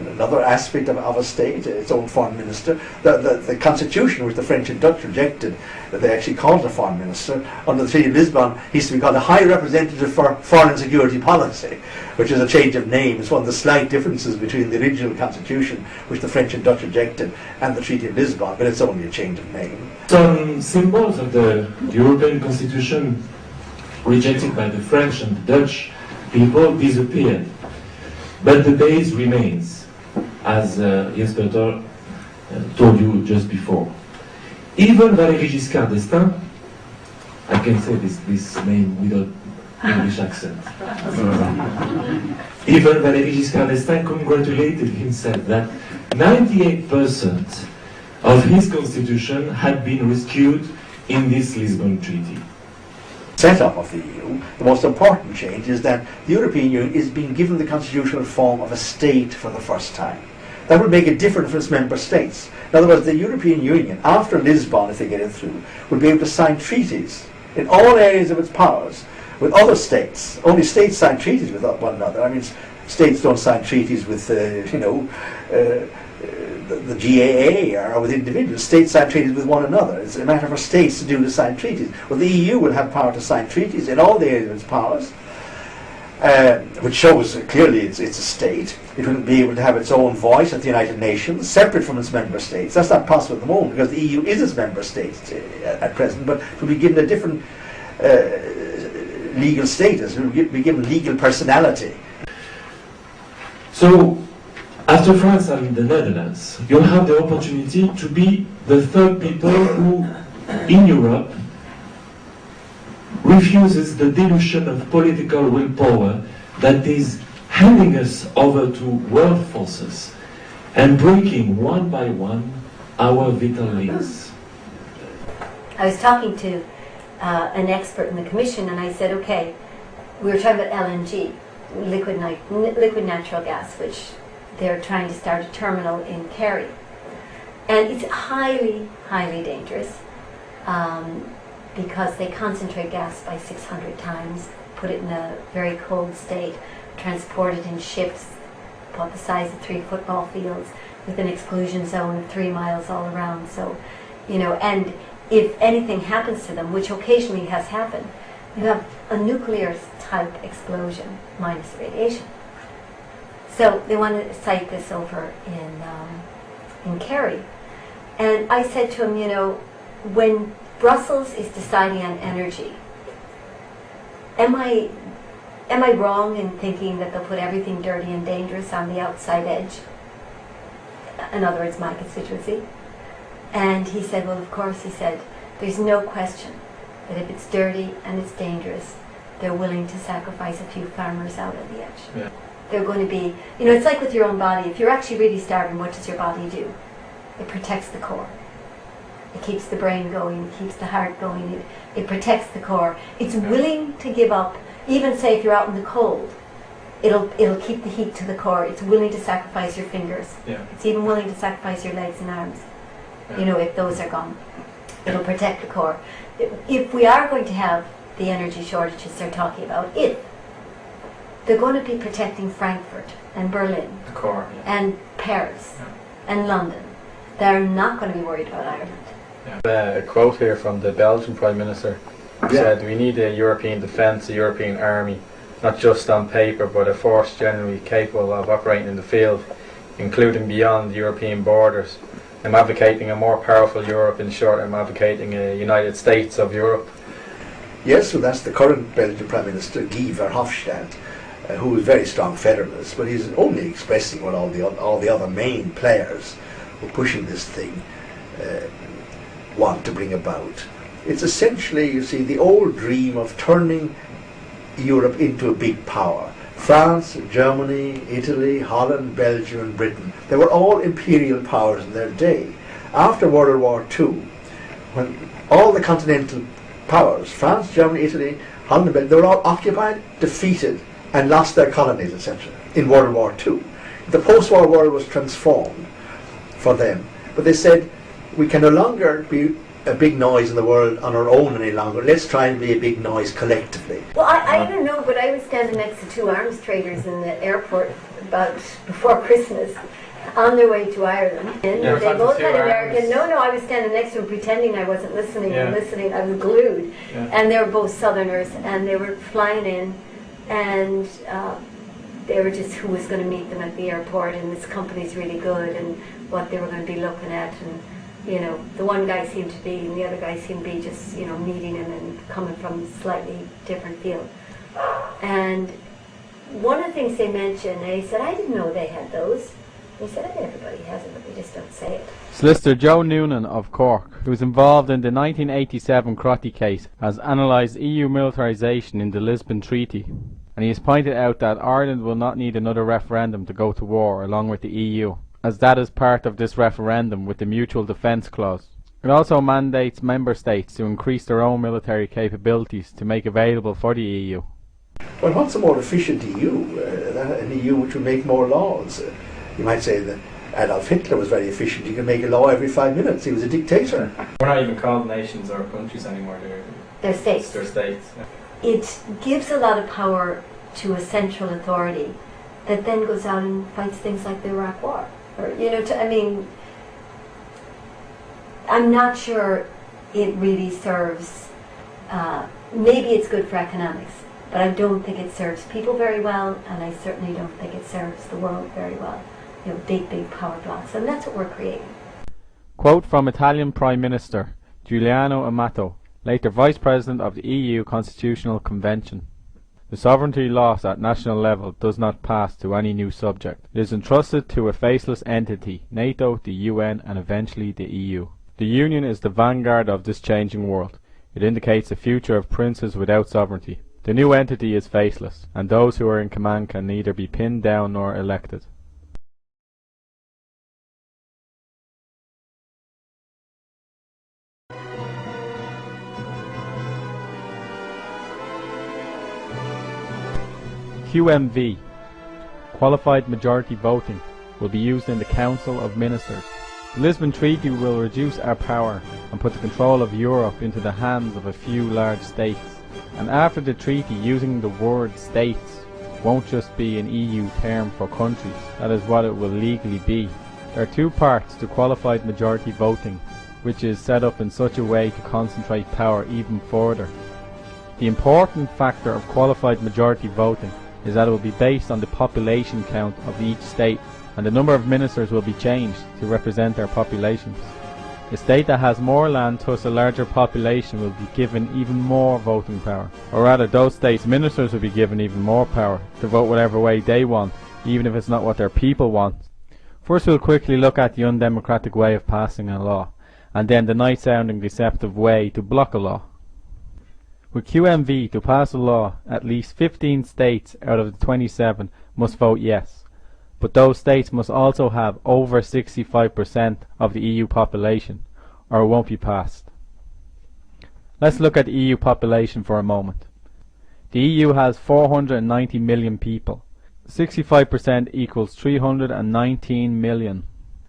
S5: another aspect of a state, its own foreign minister. The constitution, which the French and Dutch rejected, that they actually called a foreign minister, under the Treaty of Lisbon, he used to be called a High Representative for Foreign and Security Policy, which is a change of name. It's one of the slight differences between the original constitution, which the French and Dutch rejected, and the Treaty of Lisbon, but it's only a change of name.
S9: Some symbols of the European Constitution rejected by the French and the Dutch people disappeared. But the base remains, as Jens Peter told you just before. Even Valéry Giscard d'Estaing, I can say this name without English accent. Even Valéry Giscard d'Estaing congratulated himself that 98% of his constitution had been rescued in this Lisbon Treaty.
S5: Setup of the EU, the most important change is that the European Union is being given the constitutional form of a state for the first time. That would make it different for its member states. In other words, the European Union, after Lisbon, if they get it through, would be able to sign treaties in all areas of its powers with other states. Only states sign treaties with one another. I mean, states don't sign treaties with, the GAA or with individuals. States sign treaties with one another. It's a matter for states to sign treaties. Well, the EU will have power to sign treaties in all the areas of its powers, which shows clearly it's a state. It will be able to have its own voice at the United Nations, separate from its member states. That's not possible at the moment because the EU is its member states at present, but it will be given a different legal status. It will be given legal personality.
S9: So, after France and the Netherlands, you'll have the opportunity to be the third people who, in Europe, refuses the dilution of political willpower that is handing us over to world forces and breaking one by one our vital links.
S4: I was talking to an expert in the Commission and I said, okay, we were talking about LNG, liquid natural gas, which they're trying to start a terminal in Kerry. And it's highly, highly dangerous because they concentrate gas by 600 times, put it in a very cold state, transport it in ships about the size of 3 football fields with an exclusion zone of 3 miles all around. So you know, and if anything happens to them, which occasionally has happened, you have a nuclear type explosion minus radiation. So they want to site this over in Kerry. And I said to him, you know, when Brussels is deciding on energy, am I wrong in thinking that they'll put everything dirty and dangerous on the outside edge? In other words, my constituency. And he said, well, of course, he said, there's no question that if it's dirty and it's dangerous, they're willing to sacrifice a few farmers out at the edge.
S1: Yeah.
S4: They're going to be, you know, it's like with your own body. If you're actually really starving, what does your body do? It protects the core. It keeps the brain going, it keeps the heart going, it protects the core. It's willing to give up, even say if you're out in the cold, it'll keep the heat to the core. It's willing to sacrifice your fingers.
S1: Yeah.
S4: It's even willing to sacrifice your legs and arms. You know, if those are gone. It'll protect the core. If we are going to have the energy shortages they're talking about, they're going to be protecting Frankfurt and Berlin
S1: The core. Yeah.
S4: and Paris and London. They're not going to be worried about Ireland.
S1: Yeah. A quote here from the Belgian Prime Minister said, we need a European defence, a European army, not just on paper, but a force generally capable of operating in the field, including beyond European borders. I'm advocating a more powerful Europe. In short, I'm advocating a United States of Europe.
S5: Yes, well, that's the current Belgian Prime Minister, Guy Verhofstadt, who is a very strong federalist, but he's only expressing what all the other main players who are pushing this thing want to bring about. It's essentially, you see, the old dream of turning Europe into a big power. France, Germany, Italy, Holland, Belgium and Britain, they were all imperial powers in their day. After World War II, when all the continental powers, France, Germany, Italy, Holland and Belgium, they were all occupied, defeated and lost their colonies, etc. in World War II. The post-war world was transformed for them, but they said, we can no longer be a big noise in the world on our own any longer. Let's try and be a big noise collectively.
S4: Well, I don't know, but I was standing next to two arms traders in the airport about before Christmas on their way to Ireland. And
S1: Yeah,
S4: they both had American.
S1: arms.
S4: No, I was standing next to them pretending I wasn't listening and
S1: Yeah.
S4: listening. I was glued.
S1: Yeah.
S4: And they were both Southerners and they were flying in and they were just who was going to meet them at the airport and this company's really good and what they were going to be looking at. And you know, the one guy seemed to be, and the other guy seemed to be just, you know, meeting him and coming from a slightly different field. And one of the things they mentioned, they said, I didn't know they had those. He said, everybody has it, but they just don't say it.
S1: Solicitor Joe Noonan of Cork, who was involved in the 1987 Crotty case, has analysed EU militarisation in the Lisbon Treaty, and he has pointed out that Ireland will not need another referendum to go to war along with the EU, as that is part of this referendum with the Mutual Defence Clause. It also mandates member states to increase their own military capabilities to make available for the EU.
S5: Well, what's a more efficient EU? An EU which will make more laws. You might say that Adolf Hitler was very efficient. He could make a law every 5 minutes. He was a dictator.
S1: We're not even called nations or countries anymore,
S4: They're states.
S1: they're states.
S4: It gives a lot of power to a central authority that then goes out and fights things like the Iraq War. Or, you know, I'm not sure it really serves, maybe it's good for economics, but I don't think it serves people very well, and I certainly don't think it serves the world very well. You know, big power blocks, and that's what we're creating.
S1: Quote from Italian Prime Minister Giuliano Amato, later Vice President of the EU Constitutional Convention. The sovereignty lost at national level does not pass to any new subject. It is entrusted to a faceless entity, NATO, the UN and eventually the EU. The Union is the vanguard of this changing world. It indicates a future of princes without sovereignty. The new entity is faceless, and those who are in command can neither be pinned down nor elected. QMV, qualified majority voting, will be used in the Council of Ministers. The Lisbon Treaty will reduce our power and put the control of Europe into the hands of a few large states. And after the treaty, using the word states won't just be an EU term for countries, that is what it will legally be. There are two parts to qualified majority voting. which is set up in such a way to concentrate power even further. The important factor of qualified majority voting is that it will be based on the population count of each state, and the number of ministers will be changed to represent their populations. A state that has more land, thus a larger population, will be given even more voting power. Or rather, those states' ministers will be given even more power to vote whatever way they want, even if it's not what their people want. First we'll quickly look at the undemocratic way of passing a law, and then the nice-sounding deceptive way to block a law. With QMV, to pass a law, at least 15 states out of the 27 must vote yes. But those states must also have over 65% of the EU population, or it won't be passed. Let's look at the EU population for a moment. The EU has 490 million people. 65% equals 319 million.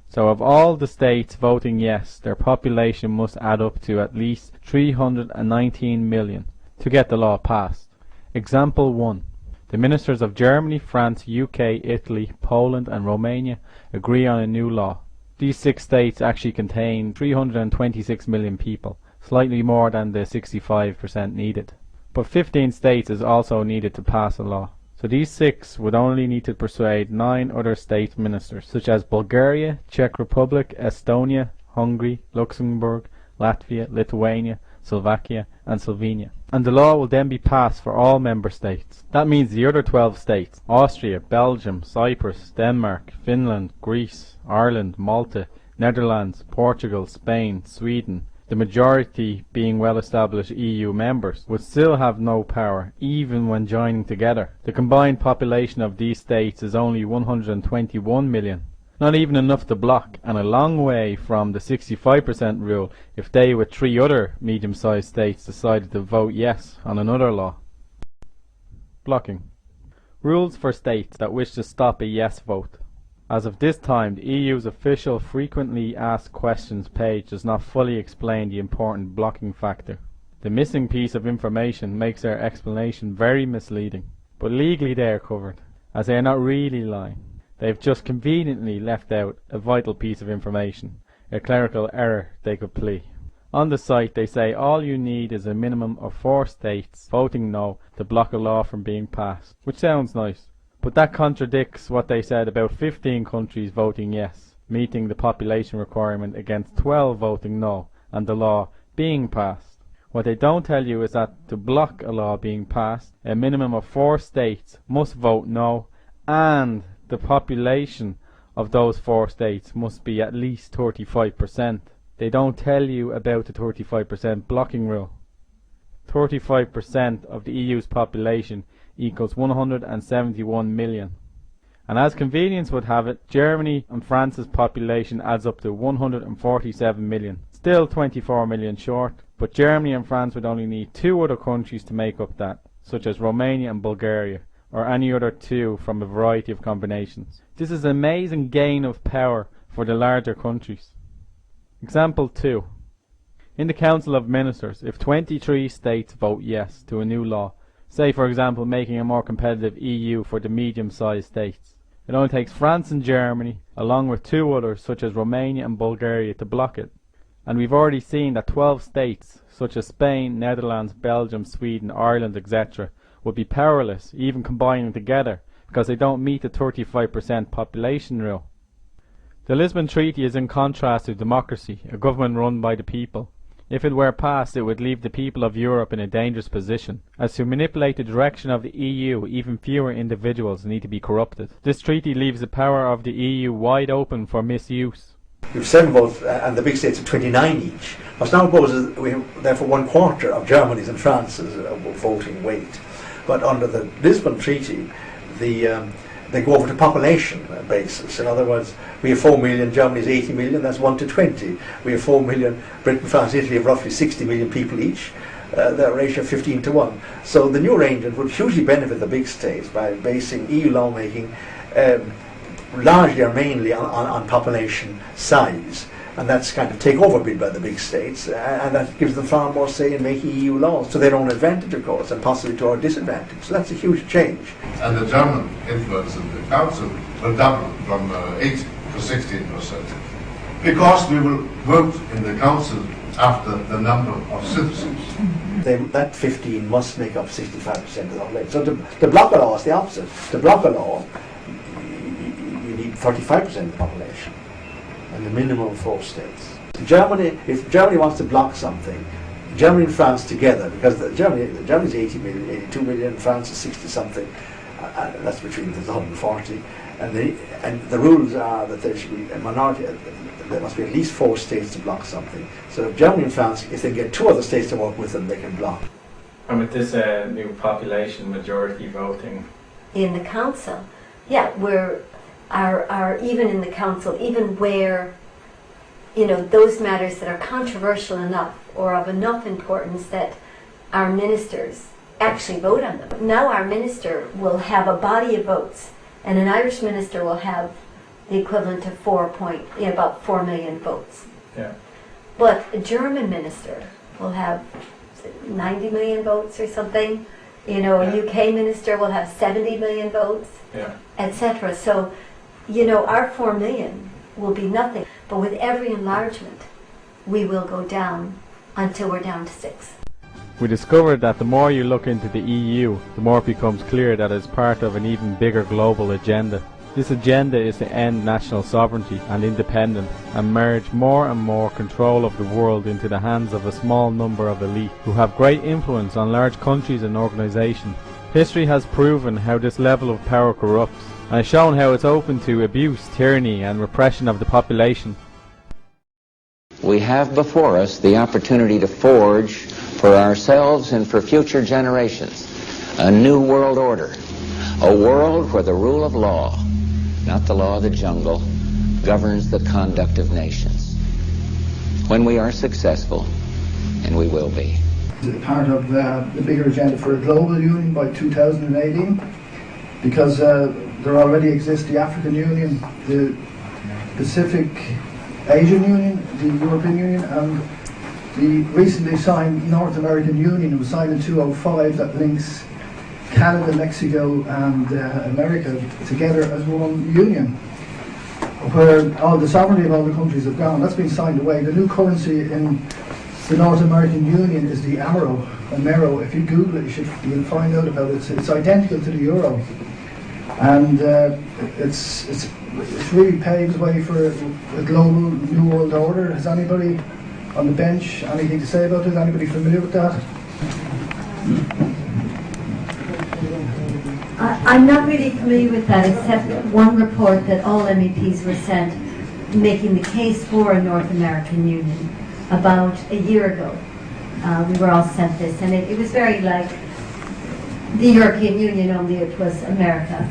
S1: So of all the states voting yes, their population must add up to at least 319 million to get the law passed. Example 1. The ministers of Germany, France, UK, Italy, Poland and Romania agree on a new law. These 6 states actually contain 326 million people, slightly more than the 65% needed. But 15 states is also needed to pass a law. So these 6 would only need to persuade 9 other state ministers, such as Bulgaria, Czech Republic, Estonia, Hungary, Luxembourg, Latvia, Lithuania, Slovakia and Slovenia. And the law will then be passed for all member states. That means the other 12 states, Austria, Belgium, Cyprus, Denmark, Finland, Greece, Ireland, Malta, Netherlands, Portugal, Spain, Sweden, the majority being well-established EU members, would still have no power, even when joining together. The combined population of these states is only 121 million. Not even enough to block, and a long way from the 65% rule if they with 3 other medium-sized states decided to vote yes on another law. Blocking. Rules for states that wish to stop a yes vote. As of this time, the EU's official frequently asked questions page does not fully explain the important blocking factor. The missing piece of information makes their explanation very misleading, but legally they are covered, as they are not really lying. They've just conveniently left out a vital piece of information, a clerical error they could plea. On the site they say all you need is a minimum of 4 states voting no to block a law from being passed, which sounds nice. But that contradicts what they said about 15 countries voting yes, meeting the population requirement against 12 voting no, and the law being passed. What they don't tell you is that to block a law being passed, a minimum of 4 states must vote no, and the population of those 4 states must be at least 35%. They don't tell you about the 35% blocking rule. 35% of the EU's population equals 171 million. And as convenience would have it, Germany and France's population adds up to 147 million. Still 24 million short, but Germany and France would only need 2 other countries to make up that, such as Romania and Bulgaria, or any other 2 from a variety of combinations. This is an amazing gain of power for the larger countries. Example 2. In the Council of Ministers, if 23 states vote yes to a new law, say for example making a more competitive EU for the medium-sized states, it only takes France and Germany, along with 2 others such as Romania and Bulgaria, to block it. And we've already seen that 12 states, such as Spain, Netherlands, Belgium, Sweden, Ireland, etc., would be powerless, even combining together, because they don't meet the 35% population rule. The Lisbon Treaty is in contrast to democracy, a government run by the people. If it were passed, it would leave the people of Europe in a dangerous position, as to manipulate the direction of the EU, even fewer individuals need to be corrupted. This treaty leaves the power of the EU wide open for misuse.
S5: We have 7 votes, and the big states have 29 each. What's now proposed is we have therefore 1/4 of Germany's and France's voting weight. But under the Lisbon Treaty, they go over to population basis. In other words, we have 4 million, Germany's 80 million, that's 1 to 20. We have 4 million, Britain, France, Italy have roughly 60 million people each. The ratio of 15 to 1. So the new arrangement would hugely benefit the big states by basing EU lawmaking largely or mainly on population size. And that's kind of takeover bid by the big states, and that gives them far more say in making EU laws to their own advantage, of course, and possibly to our disadvantage. So that's a huge change.
S2: And the German influence in the council will double from 8 to 16%. Because we will vote in the council after the number of citizens.
S5: That 15 must make up 65% of the population. So the blocker law is the opposite. The blocker law, you need 35% of the population, and the minimum of 4 states. Germany, if Germany wants to block something, Germany and France together, because Germany's 80 million, 82 million, France is 60 something, that's between the 140, and the rules are that there should be a minority. There must be at least 4 states to block something. So if Germany and France, if they get 2 other states to work with them, they can block.
S1: And with this new population majority voting
S4: In the council, yeah, are even in the council, even where, you know, those matters that are controversial enough or of enough importance that our ministers actually vote on them. Now our minister will have a body of votes, and an Irish minister will have the equivalent of about 4 million votes.
S1: Yeah.
S4: But a German minister will have 90 million votes or something. You know, a UK minister will have 70 million votes, etc. So, you know, our 4 million will be nothing. But with every enlargement, we will go down until we're down to 6.
S1: We discovered that the more you look into the EU, the more it becomes clear that it's part of an even bigger global agenda. This agenda is to end national sovereignty and independence and merge more and more control of the world into the hands of a small number of elite who have great influence on large countries and organisations. History has proven how this level of power corrupts and has shown how it's open to abuse, tyranny and repression of the population.
S10: We have before us the opportunity to forge for ourselves and for future generations a new world order, a world where the rule of law, not the law of the jungle, governs the conduct of nations. When we are successful, and we will be.
S11: Part of the bigger agenda for a global union by 2018, because there already exists the African Union, the Pacific Asian Union, the European Union, and the recently signed North American Union. It was signed in 2005 that links Canada, Mexico and America together as one union, where all the sovereignty of all the countries have gone. That's been signed away. The new currency in the North American Union is the Amero. If you Google it, you'll find out about it. It's identical to the euro, and it's really paves way for a global new world order. Has anybody on the bench anything to say about it? Anybody familiar with that?
S4: I'm not really familiar with that, except one report that all MEPs were sent making the case for a North American Union about a year ago. We were all sent this, and it was very like the European Union, only it was America.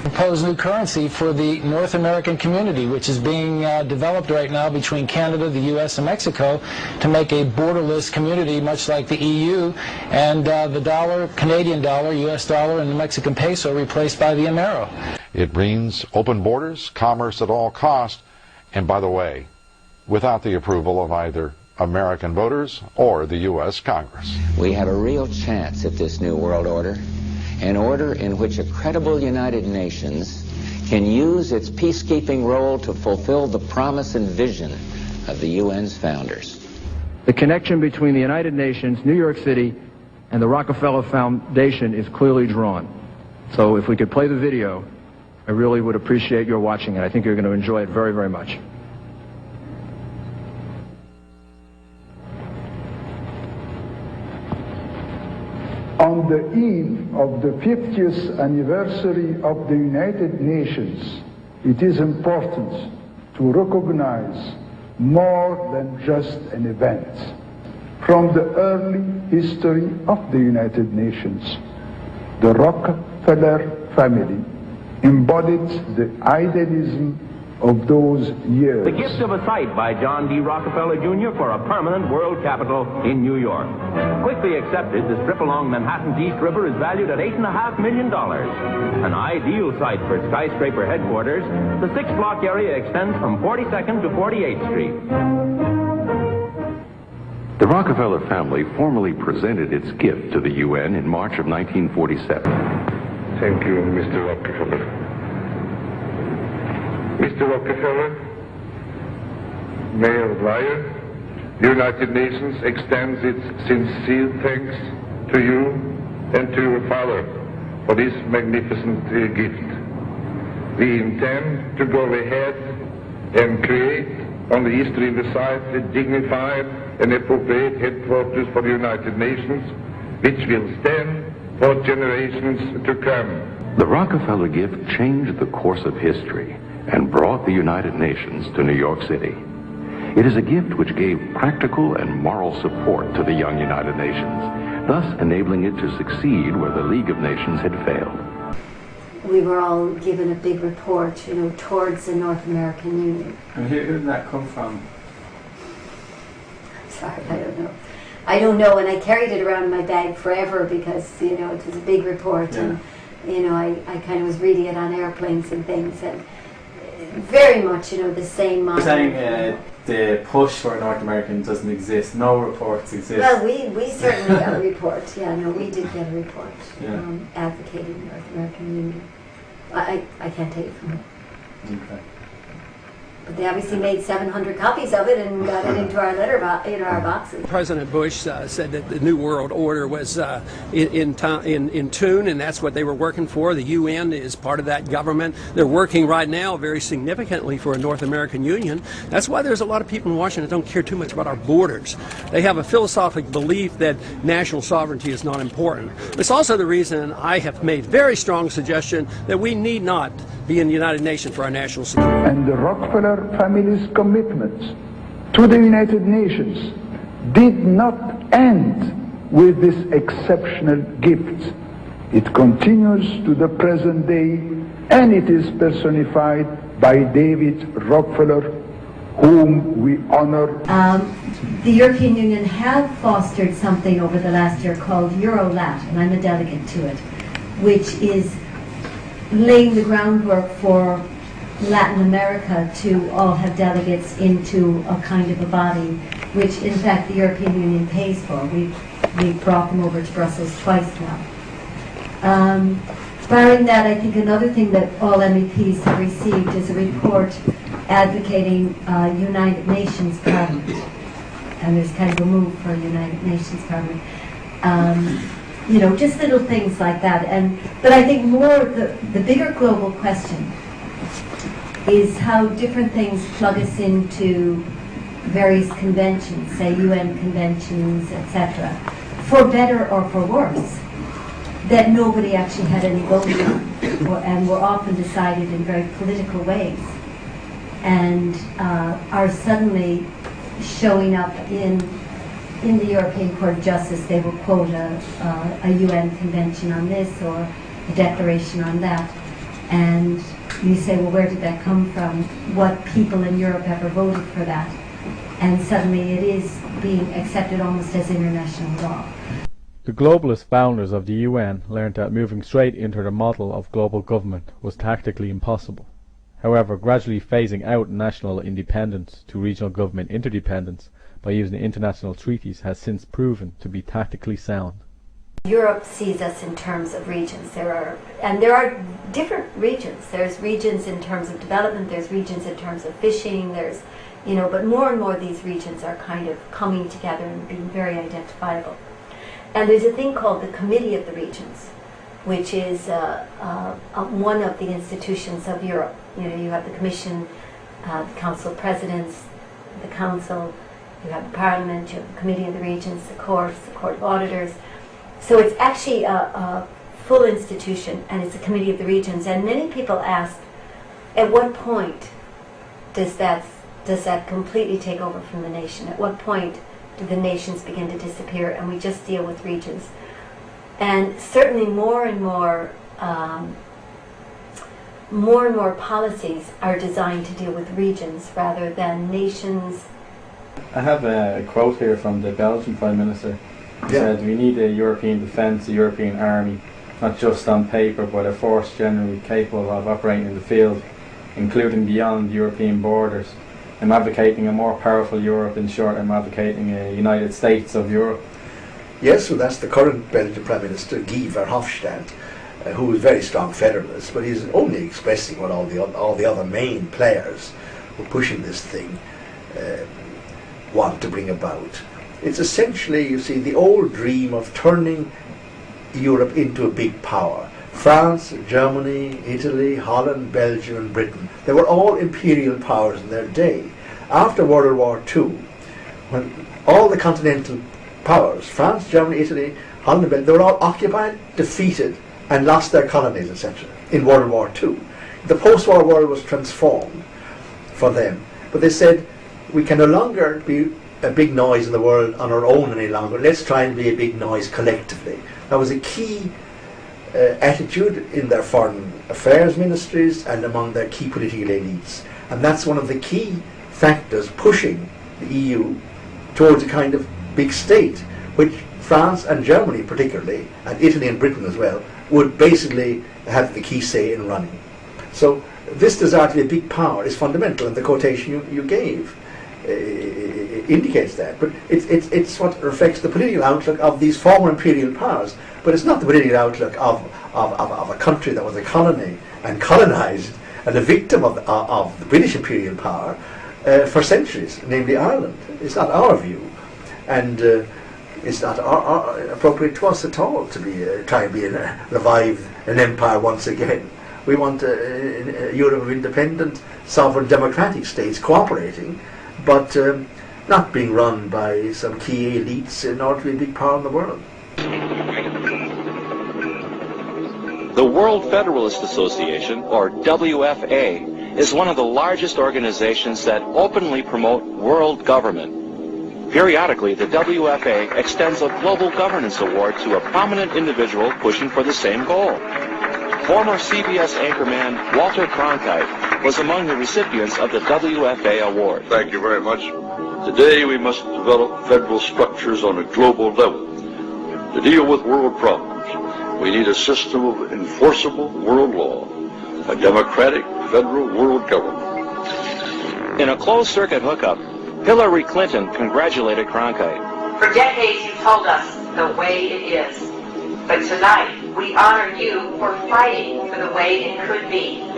S12: Proposed new currency for the North American community, which is being developed right now between Canada, the U.S., and Mexico to make a borderless community, much like the EU, and the dollar, Canadian dollar, U.S. dollar, and the Mexican peso replaced by the Amero.
S13: It means open borders, commerce at all cost, and by the way, without the approval of either American voters or the U.S. Congress.
S10: We have a real chance at this new world order, an order in which a credible United Nations can use its peacekeeping role to fulfill the promise and vision of the UN's founders.
S14: The connection between the United Nations, New York City, and the Rockefeller Foundation is clearly drawn. So if we could play the video, I really would appreciate your watching it. I think you're going to enjoy it very, very much.
S15: On the eve of the 50th anniversary of the United Nations, it is important to recognize more than just an event. From the early history of the United Nations, the Rockefeller family embodied the idealism of those years.
S16: The gift of a site by John D. Rockefeller Jr. for a permanent world capital in New York. Quickly accepted, the strip along Manhattan's East River is valued at $8.5 million. An ideal site for skyscraper headquarters, the 6-block area extends from 42nd to 48th Street.
S17: The Rockefeller family formally presented its gift to the UN in March of 1947.
S18: Thank you, Mr. Rockefeller. Mr. Rockefeller, Mayor Breyer, the United Nations extends its sincere thanks to you and to your father for this magnificent gift. We intend to go ahead and create on the Eastern River side a dignified and appropriate headquarters for the United Nations, which will stand for generations to come.
S17: The Rockefeller gift changed the course of history and brought the United Nations to New York City. It is a gift which gave practical and moral support to the young United Nations, thus enabling it to succeed where the League of Nations had failed.
S4: We were all given a big report, towards the North American Union.
S1: And who did that come from?
S4: Sorry, I don't know, and I carried it around in my bag forever because, it was a big report, and, I kind of was reading it on airplanes and things, and very much, the same model.
S1: You're saying the push for North American doesn't exist, no reports exist.
S4: Well, we certainly got a report, we did get a report advocating the North American Union. I can't take it from here.
S1: Okay.
S4: But they obviously made 700 copies of it and got it into our our boxes.
S19: President Bush said that the New World Order was in tune, and that's what they were working for. The UN is part of that government. They're working right now very significantly for a North American Union. That's why there's a lot of people in Washington that don't care too much about our borders. They have a philosophical belief that national sovereignty is not important. It's also the reason I have made very strong suggestion that we need not be in the United Nations for our national security.
S15: And the Rockefeller family's commitment to the United Nations did not end with this exceptional gift. It continues to the present day, and it is personified by David Rockefeller, whom we honor.
S4: The European Union have fostered something over the last year called Eurolat, and I'm a delegate to it, which is laying the groundwork for Latin America to all have delegates into a kind of a body, which in fact the European Union pays for. We've brought them over to Brussels twice now. Barring that, I think another thing that all MEPs have received is a report advocating United Nations Parliament. And there's kind of a move for a United Nations Parliament. Just little things like that. But I think more the bigger global question is how different things plug us into various conventions, say UN conventions, etc., for better or for worse, that nobody actually had any vote on, and were often decided in very political ways, and are suddenly showing up in the European Court of Justice. They will quote a UN convention on this or a declaration on that, and you say, well, where did that come from? What people in Europe ever voted for that? And suddenly it is being accepted almost as international law.
S1: The globalist founders of the UN learned that moving straight into the model of global government was tactically impossible. However, gradually phasing out national independence to regional government interdependence by using international treaties has since proven to be tactically sound.
S4: Europe sees us in terms of regions. There are different regions. There's regions in terms of development, there's regions in terms of fishing, but more and more these regions are kind of coming together and being very identifiable. And there's a thing called the Committee of the Regions, which is one of the institutions of Europe. You have the Commission, the Council of Presidents, the Council, you have the Parliament, you have the Committee of the Regions, the Court of Auditors. So it's actually a full institution, and it's a Committee of the Regions. And many people ask, at what point does that completely take over from the nation? At what point do the nations begin to disappear and we just deal with regions? And certainly more and more policies are designed to deal with regions rather than nations.
S1: I have a quote here from the Belgian Prime Minister. He said, we need a European defence, a European army, not just on paper, but a force generally capable of operating in the field, including beyond European borders. I'm advocating a more powerful Europe. In short, I'm advocating a United States of Europe.
S5: Yes, so that's the current Belgian Prime Minister, Guy Verhofstadt, who is a very strong federalist, but he's only expressing what all the other main players who are pushing this thing want to bring about. It's essentially, you see, the old dream of turning Europe into a big power. France, Germany, Italy, Holland, Belgium and Britain, they were all imperial powers in their day. After World War II, when all the continental powers, France, Germany, Italy, Holland and Belgium, they were all occupied, defeated and lost their colonies, etc. in World War II. The post-war world was transformed for them. But they said, we can no longer be a big noise in the world on our own any longer. Let's try and be a big noise collectively. That was a key attitude in their foreign affairs ministries and among their key political elites. And that's one of the key factors pushing the EU towards a kind of big state, which France and Germany particularly, and Italy and Britain as well, would basically have the key say in running. So this desire to be a big power is fundamental, and the quotation you gave indicates that. But it's what reflects the political outlook of these former imperial powers, but it's not the political outlook of a country that was a colony and colonized and a victim of the British imperial power for centuries, namely Ireland. It's not our view, and it's not appropriate to us at all to be try and revive an empire once again. We want a Europe of independent, sovereign, democratic states cooperating, but not being run by some key elites in order to be a big power in the world.
S20: The World Federalist Association, or WFA, is one of the largest organizations that openly promote world government. Periodically, the WFA extends a Global Governance Award to a prominent individual pushing for the same goal. Former CBS anchorman Walter Cronkite was among the recipients of the WFA award.
S21: Thank you very much. Today we must develop federal structures on a global level to deal with world problems. We need a system of enforceable world law, a democratic federal world government.
S20: In a closed-circuit hookup, Hillary Clinton congratulated Cronkite.
S22: For decades you told us the way it is. But tonight, we honor you for fighting for the way it could be.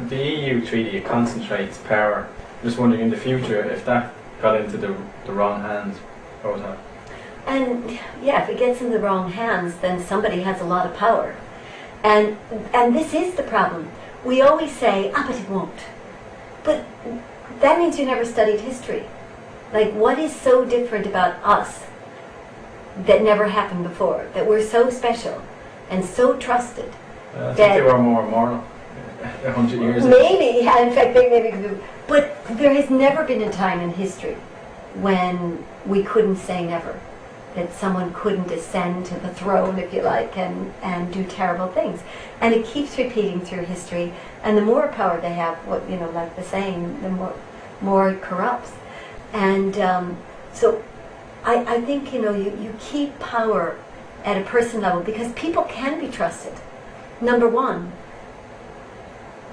S1: The EU treaty, it concentrates power. I'm just wondering in the future if that got into the wrong hands, what would happen?
S4: And yeah, if it gets in the wrong hands, then somebody has a lot of power. And this is the problem. We always say, but it won't. But that means you never studied history. Like, what is so different about us that never happened before, that we're so special and so trusted?
S1: I think they were more moral 100 years ago.
S4: Maybe, yeah, in fact, maybe. But there has never been a time in history when we couldn't say never, that someone couldn't ascend to the throne, if you like, and do terrible things. And it keeps repeating through history, and the more power they have, like the saying, the more it corrupts. And so I think, you keep power at a person level because people can be trusted. Number one,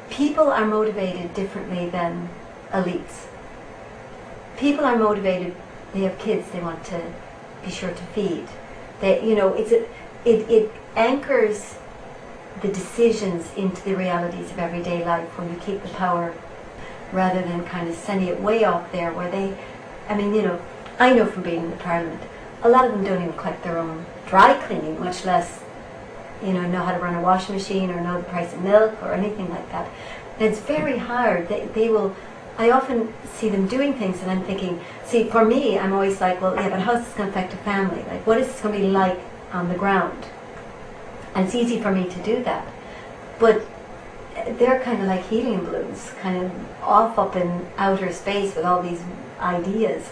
S4: people are motivated differently than elites. People are motivated, they have kids they want to be sure to feed. It anchors the decisions into the realities of everyday life when you keep the power rather than kind of sending it way off there where I know from being in the Parliament, a lot of them don't even collect their own dry cleaning, much less, know how to run a washing machine or know the price of milk or anything like that. And it's very hard. I often see them doing things and I'm thinking, see, for me, I'm always like, well, yeah, but how's this going to affect a family? Like, what is this going to be like on the ground? And it's easy for me to do that. But they're kind of like helium balloons, kind of off up in outer space with all these ideas,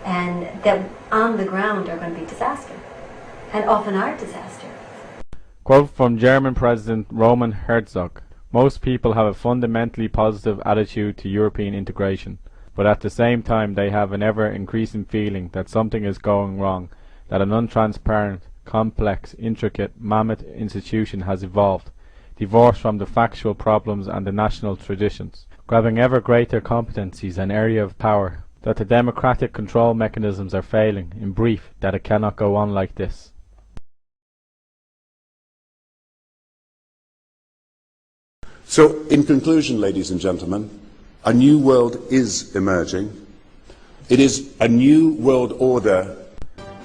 S4: and that on the ground are going to be disaster, and often are disaster.
S1: Quote from German President Roman Herzog: "Most people have a fundamentally positive attitude to European integration, but at the same time they have an ever-increasing feeling that something is going wrong, that an untransparent, complex, intricate, mammoth institution has evolved, divorced from the factual problems and the national traditions, grabbing ever greater competencies and area of power, that the democratic control mechanisms are failing, in brief, that it cannot go on like this."
S23: So, in conclusion, ladies and gentlemen, a new world is emerging.
S6: It is a new world order.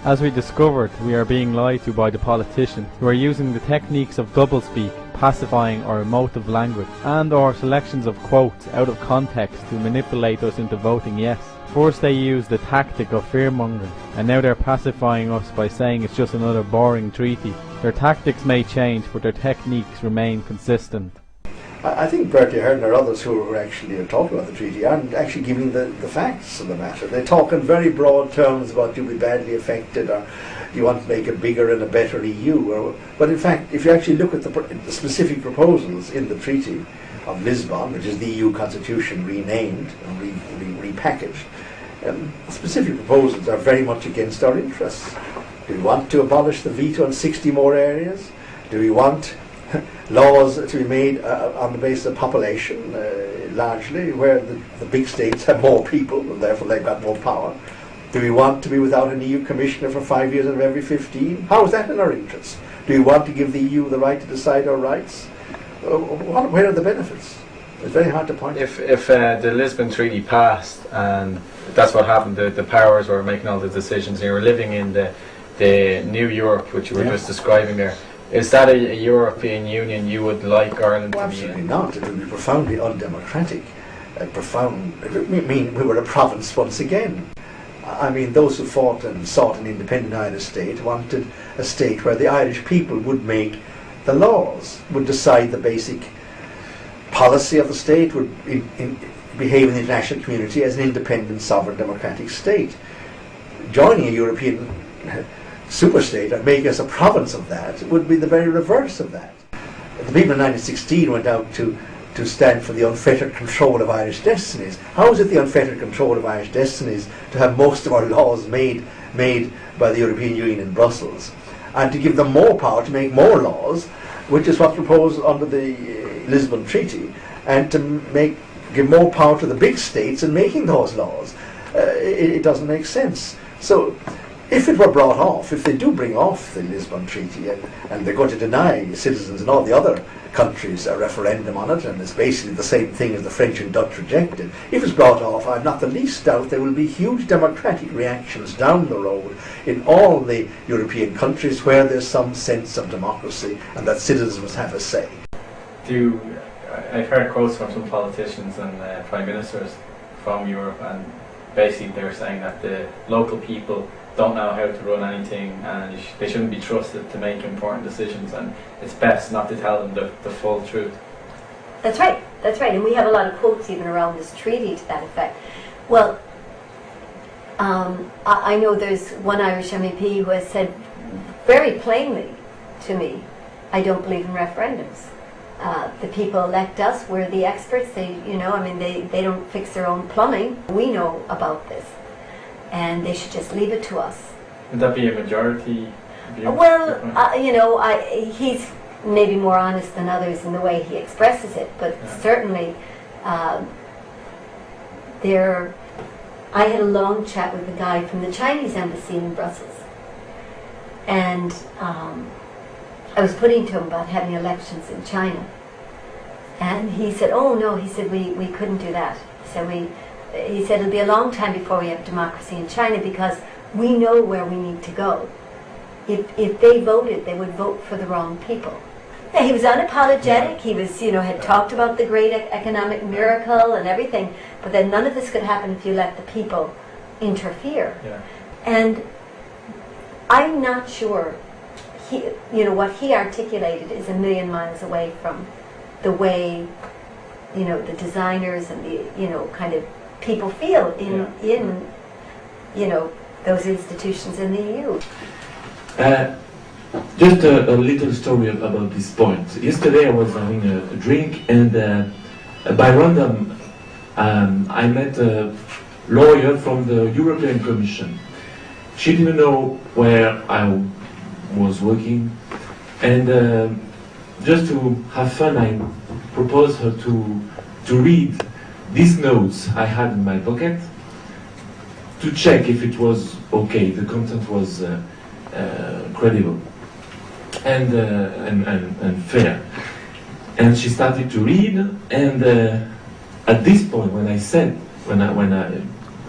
S1: As we discovered, we are being lied to by the politicians who are using the techniques of doublespeak, pacifying or emotive language, and or selections of quotes out of context to manipulate us into voting yes. First they used the tactic of fear-mongering, and now they're pacifying us by saying it's just another boring treaty. Their tactics may change, but their techniques remain consistent.
S5: I think Bertie Ahern or others who are actually talking about the treaty aren't actually giving the facts of the matter. They talk in very broad terms about do we be badly affected, or do you want to make a bigger and a better EU? But in fact, if you actually look at the specific proposals in the Treaty of Lisbon, which is the EU constitution renamed and repackaged, specific proposals are very much against our interests. Do we want to abolish the veto in 60 more areas? Do we want laws to be made on the basis of population, largely, where the big states have more people and therefore they've got more power? Do we want to be without an EU commissioner for 5 years out of every 15? How is that in our interest? Do we want to give the EU the right to decide our rights? Where are the benefits? It's very hard to point.
S8: If the Lisbon Treaty passed and that's what happened, the powers were making all the decisions, and you were living in the new Europe, which you were just describing there, is that a European Union you would like Ireland to be in?
S5: Absolutely not. It would be profoundly undemocratic. We were a province once again. I mean, those who fought and sought an independent Irish state wanted a state where the Irish people would make the laws, would decide the basic policy of the state, would behave in the international community as an independent, sovereign, democratic state. Joining a European superstate and making us a province of that would be the very reverse of that. The people in 1916 went out to stand for the unfettered control of Irish destinies. How is it the unfettered control of Irish destinies to have most of our laws made by the European Union in Brussels, and to give them more power to make more laws, which is what's proposed under the Lisbon Treaty, and to give more power to the big states in making those laws? It doesn't make sense. So if it were brought off, if they do bring off the Lisbon Treaty, and they're going to deny citizens in all the other countries a referendum on it, and it's basically the same thing as the French and Dutch rejected, if it's brought off, I've not the least doubt there will be huge democratic reactions down the road in all the European countries where there's some sense of democracy and that citizens must have a say.
S8: I've heard quotes from some politicians and prime ministers from Europe, and basically they're saying that the local people don't know how to run anything, and they shouldn't be trusted to make important decisions, and it's best not to tell them the full truth.
S4: That's right, and we have a lot of quotes even around this treaty to that effect. Well, I know there's one Irish MEP who has said very plainly to me, I don't believe in referendums. The people elect us, we're the experts, they don't fix their own plumbing. We know about this, and they should just leave it to us.
S8: Would that be a majority view?
S4: Well, he's maybe more honest than others in the way he expresses it, but certainly I had a long chat with a guy from the Chinese embassy in Brussels, and I was putting to him about having elections in China, and he said, oh no, he said, we couldn't do that. He said it'll be a long time before we have democracy in China because we know where we need to go. If they voted, they would vote for the wrong people. Yeah, he was unapologetic. He was, had talked about the great economic miracle and everything, but then none of this could happen if you let the people interfere.
S8: Yeah.
S4: And I'm not sure what he articulated is a million miles away from the way, the designers and the, kind of people feel in those institutions in the EU.
S9: Just a little story about this point. Yesterday I was having a drink, and by random I met a lawyer from the European Commission. She didn't know where I was working, and just to have fun I proposed her to read these notes I had in my pocket to check if it was okay, the content was credible and fair. And she started to read, and at this point when I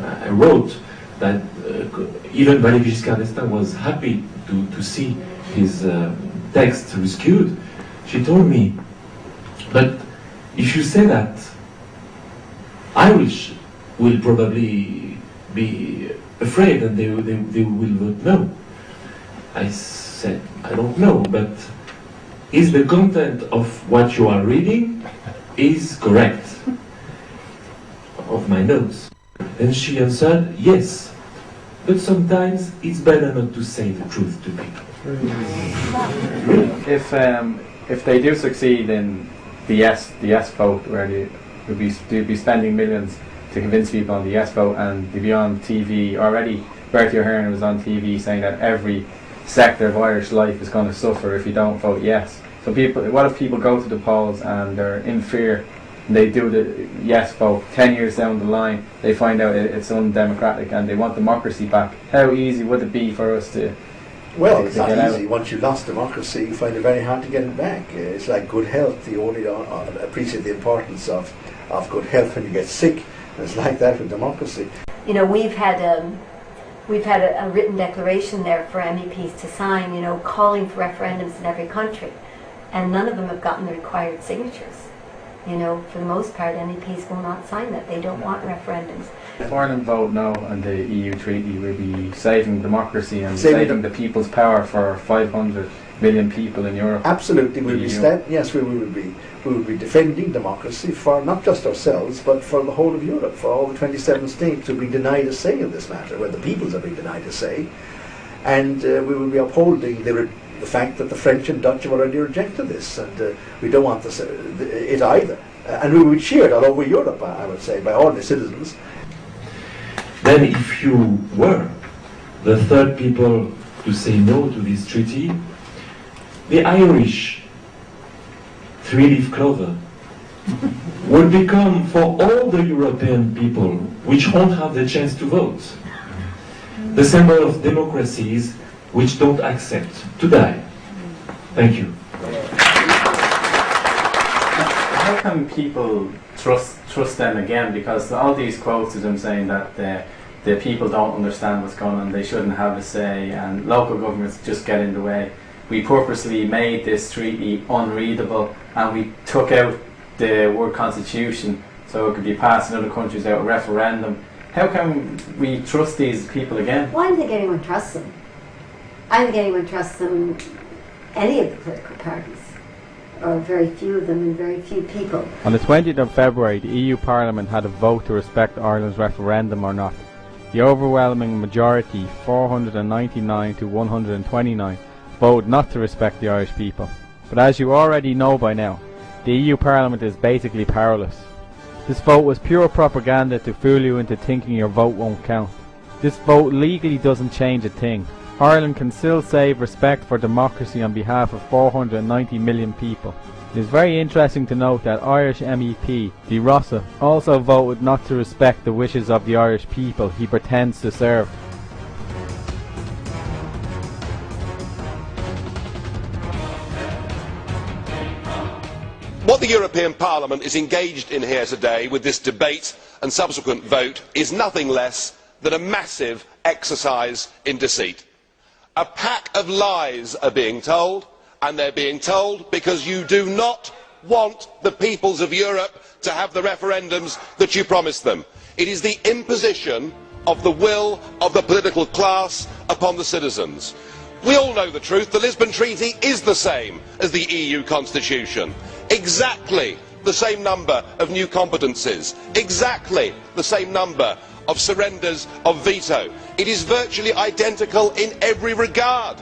S9: I wrote that even Valéry Giscard d'Estaing was happy to see his text rescued. She told me, but if you say that, Irish will probably be afraid and they will vote no. I said, I don't know, but is the content of what you are reading is correct of my notes? And she answered, yes, but sometimes it's better not to say the truth to people.
S1: If they do succeed in the yes vote, where they'd be spending millions to convince people on the yes vote, and they'd be on TV already. Bertie Ahern was on TV saying that every sector of Irish life is going to suffer if you don't vote yes. So what if people go to the polls and they're in fear, and they do the yes vote, 10 years down the line they find out it's undemocratic and they want democracy back? How easy would it be for us to
S5: Well, it's not
S1: get
S5: easy.
S1: out?
S5: Once you lost democracy, you find it very hard to get it back. It's like good health. You only appreciate the importance of good health when you get sick. And it's like that with democracy.
S4: You know, we've had a written declaration there for MEPs to sign, you know, calling for referendums in every country, and none of them have gotten the required signatures. You know, for the most part, MEPs will not sign that. They don't want referendums.
S1: If Ireland vote no on the EU treaty, we'll be saving democracy and saving the people's power for 500 million people in Europe.
S5: Absolutely, we will be defending democracy for not just ourselves, but for the whole of Europe, for all the 27 states who have been denied a say in this matter, where the peoples have been denied a say, and we will be upholding the fact that the French and Dutch have already rejected this, and we don't want it either. And we will be cheered all over Europe, I would say, by ordinary citizens.
S9: Then if you were the third people to say no to this treaty, the Irish three-leaf clover will become, for all the European people which won't have the chance to vote, the symbol of democracies which don't accept to die. Thank you.
S1: How can people trust them again? Because all these quotes of them saying that the people don't understand what's going on, they shouldn't have a say, and local governments just get in the way. We purposely made this treaty unreadable, and we took out the word constitution so it could be passed in other countries out a referendum. How can we trust these people again?
S4: Why don't think anyone trusts them? I don't think anyone trusts them, any of the political parties, or very few of them and very few people.
S1: On the 20th of February, the EU Parliament had a vote to respect Ireland's referendum or not. The overwhelming majority, 499 to 129, voted not to respect the Irish people. But as you already know by now, the EU Parliament is basically powerless. This vote was pure propaganda to fool you into thinking your vote won't count. This vote legally doesn't change a thing. Ireland can still save respect for democracy on behalf of 490 million people. It is very interesting to note that Irish MEP De Rossa also voted not to respect the wishes of the Irish people he pretends to serve.
S3: What the European Parliament is engaged in here today with this debate and subsequent vote is nothing less than a massive exercise in deceit. A pack of lies are being told, and they're being told because you do not want the peoples of Europe to have the referendums that you promised them. It is the imposition of the will of the political class upon the citizens. We all know the truth. The Lisbon Treaty is the same as the EU Constitution. Exactly the same number of new competences. Exactly the same number of surrenders of veto. It is virtually identical in every regard.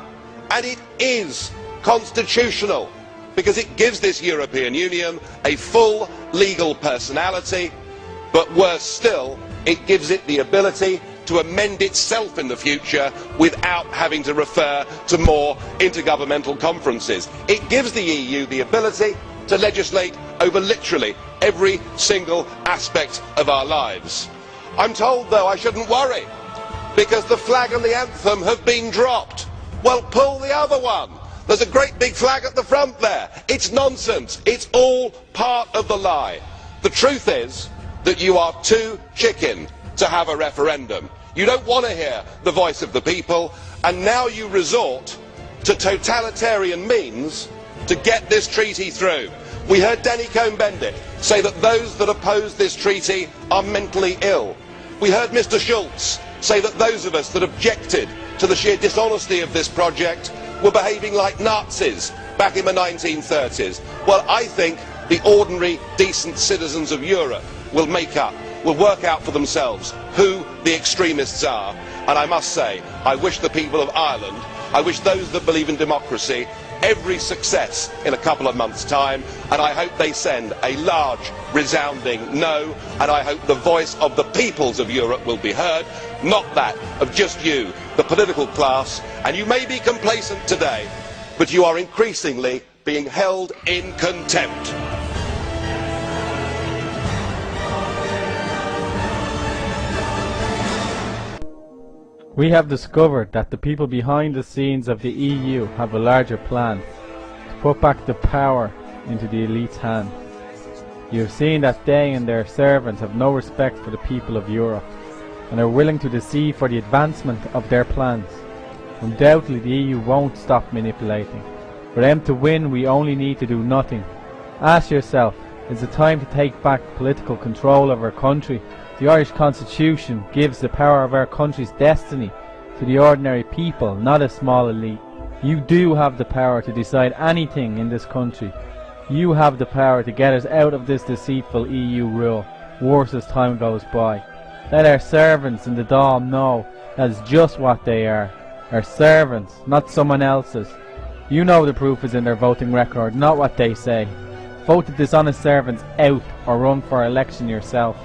S3: And it is constitutional because it gives this European Union a full legal personality, but worse still, it gives it the ability to amend itself in the future without having to refer to more intergovernmental conferences. It gives the EU the ability to legislate over literally every single aspect of our lives. I'm told, though, I shouldn't worry because the flag and the anthem have been dropped. Well, pull the other one. There's a great big flag at the front there. It's nonsense. It's all part of the lie. The truth is that you are too chicken to have a referendum. You don't want to hear the voice of the people, and now you resort to totalitarian means to get this treaty through. We heard Denny Cohn-Bendit say that those that oppose this treaty are mentally ill. We heard Mr. Schulz say that those of us that objected to the sheer dishonesty of this project were behaving like Nazis back in the 1930s. Well, I think the ordinary, decent citizens of Europe will work out for themselves who the extremists are. And I must say, I wish the people of Ireland, I wish those that believe in democracy, every success in a couple of months' time, and I hope they send a large, resounding no, and I hope the voice of the peoples of Europe will be heard, not that of just you, the political class. And you may be complacent today, but you are increasingly being held in contempt.
S1: We have discovered that the people behind the scenes of the EU have a larger plan to put back the power into the elite's hands. You have seen that they and their servants have no respect for the people of Europe and are willing to deceive for the advancement of their plans. Undoubtedly the EU won't stop manipulating. For them to win, we only need to do nothing. Ask yourself, is it time to take back political control of our country? The Irish Constitution gives the power of our country's destiny to the ordinary people, not a small elite. You do have the power to decide anything in this country. You have the power to get us out of this deceitful EU rule, worse as time goes by. Let our servants in the Dáil know that is just what they are. Our servants, not someone else's. You know the proof is in their voting record, not what they say. Vote the dishonest servants out or run for election yourself.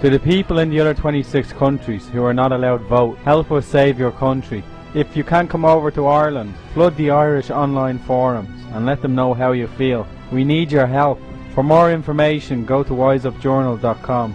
S1: To the people in the other 26 countries who are not allowed vote, help us save your country. If you can't come over to Ireland, flood the Irish online forums and let them know how you feel. We need your help. For more information, go to wiseupjournal.com.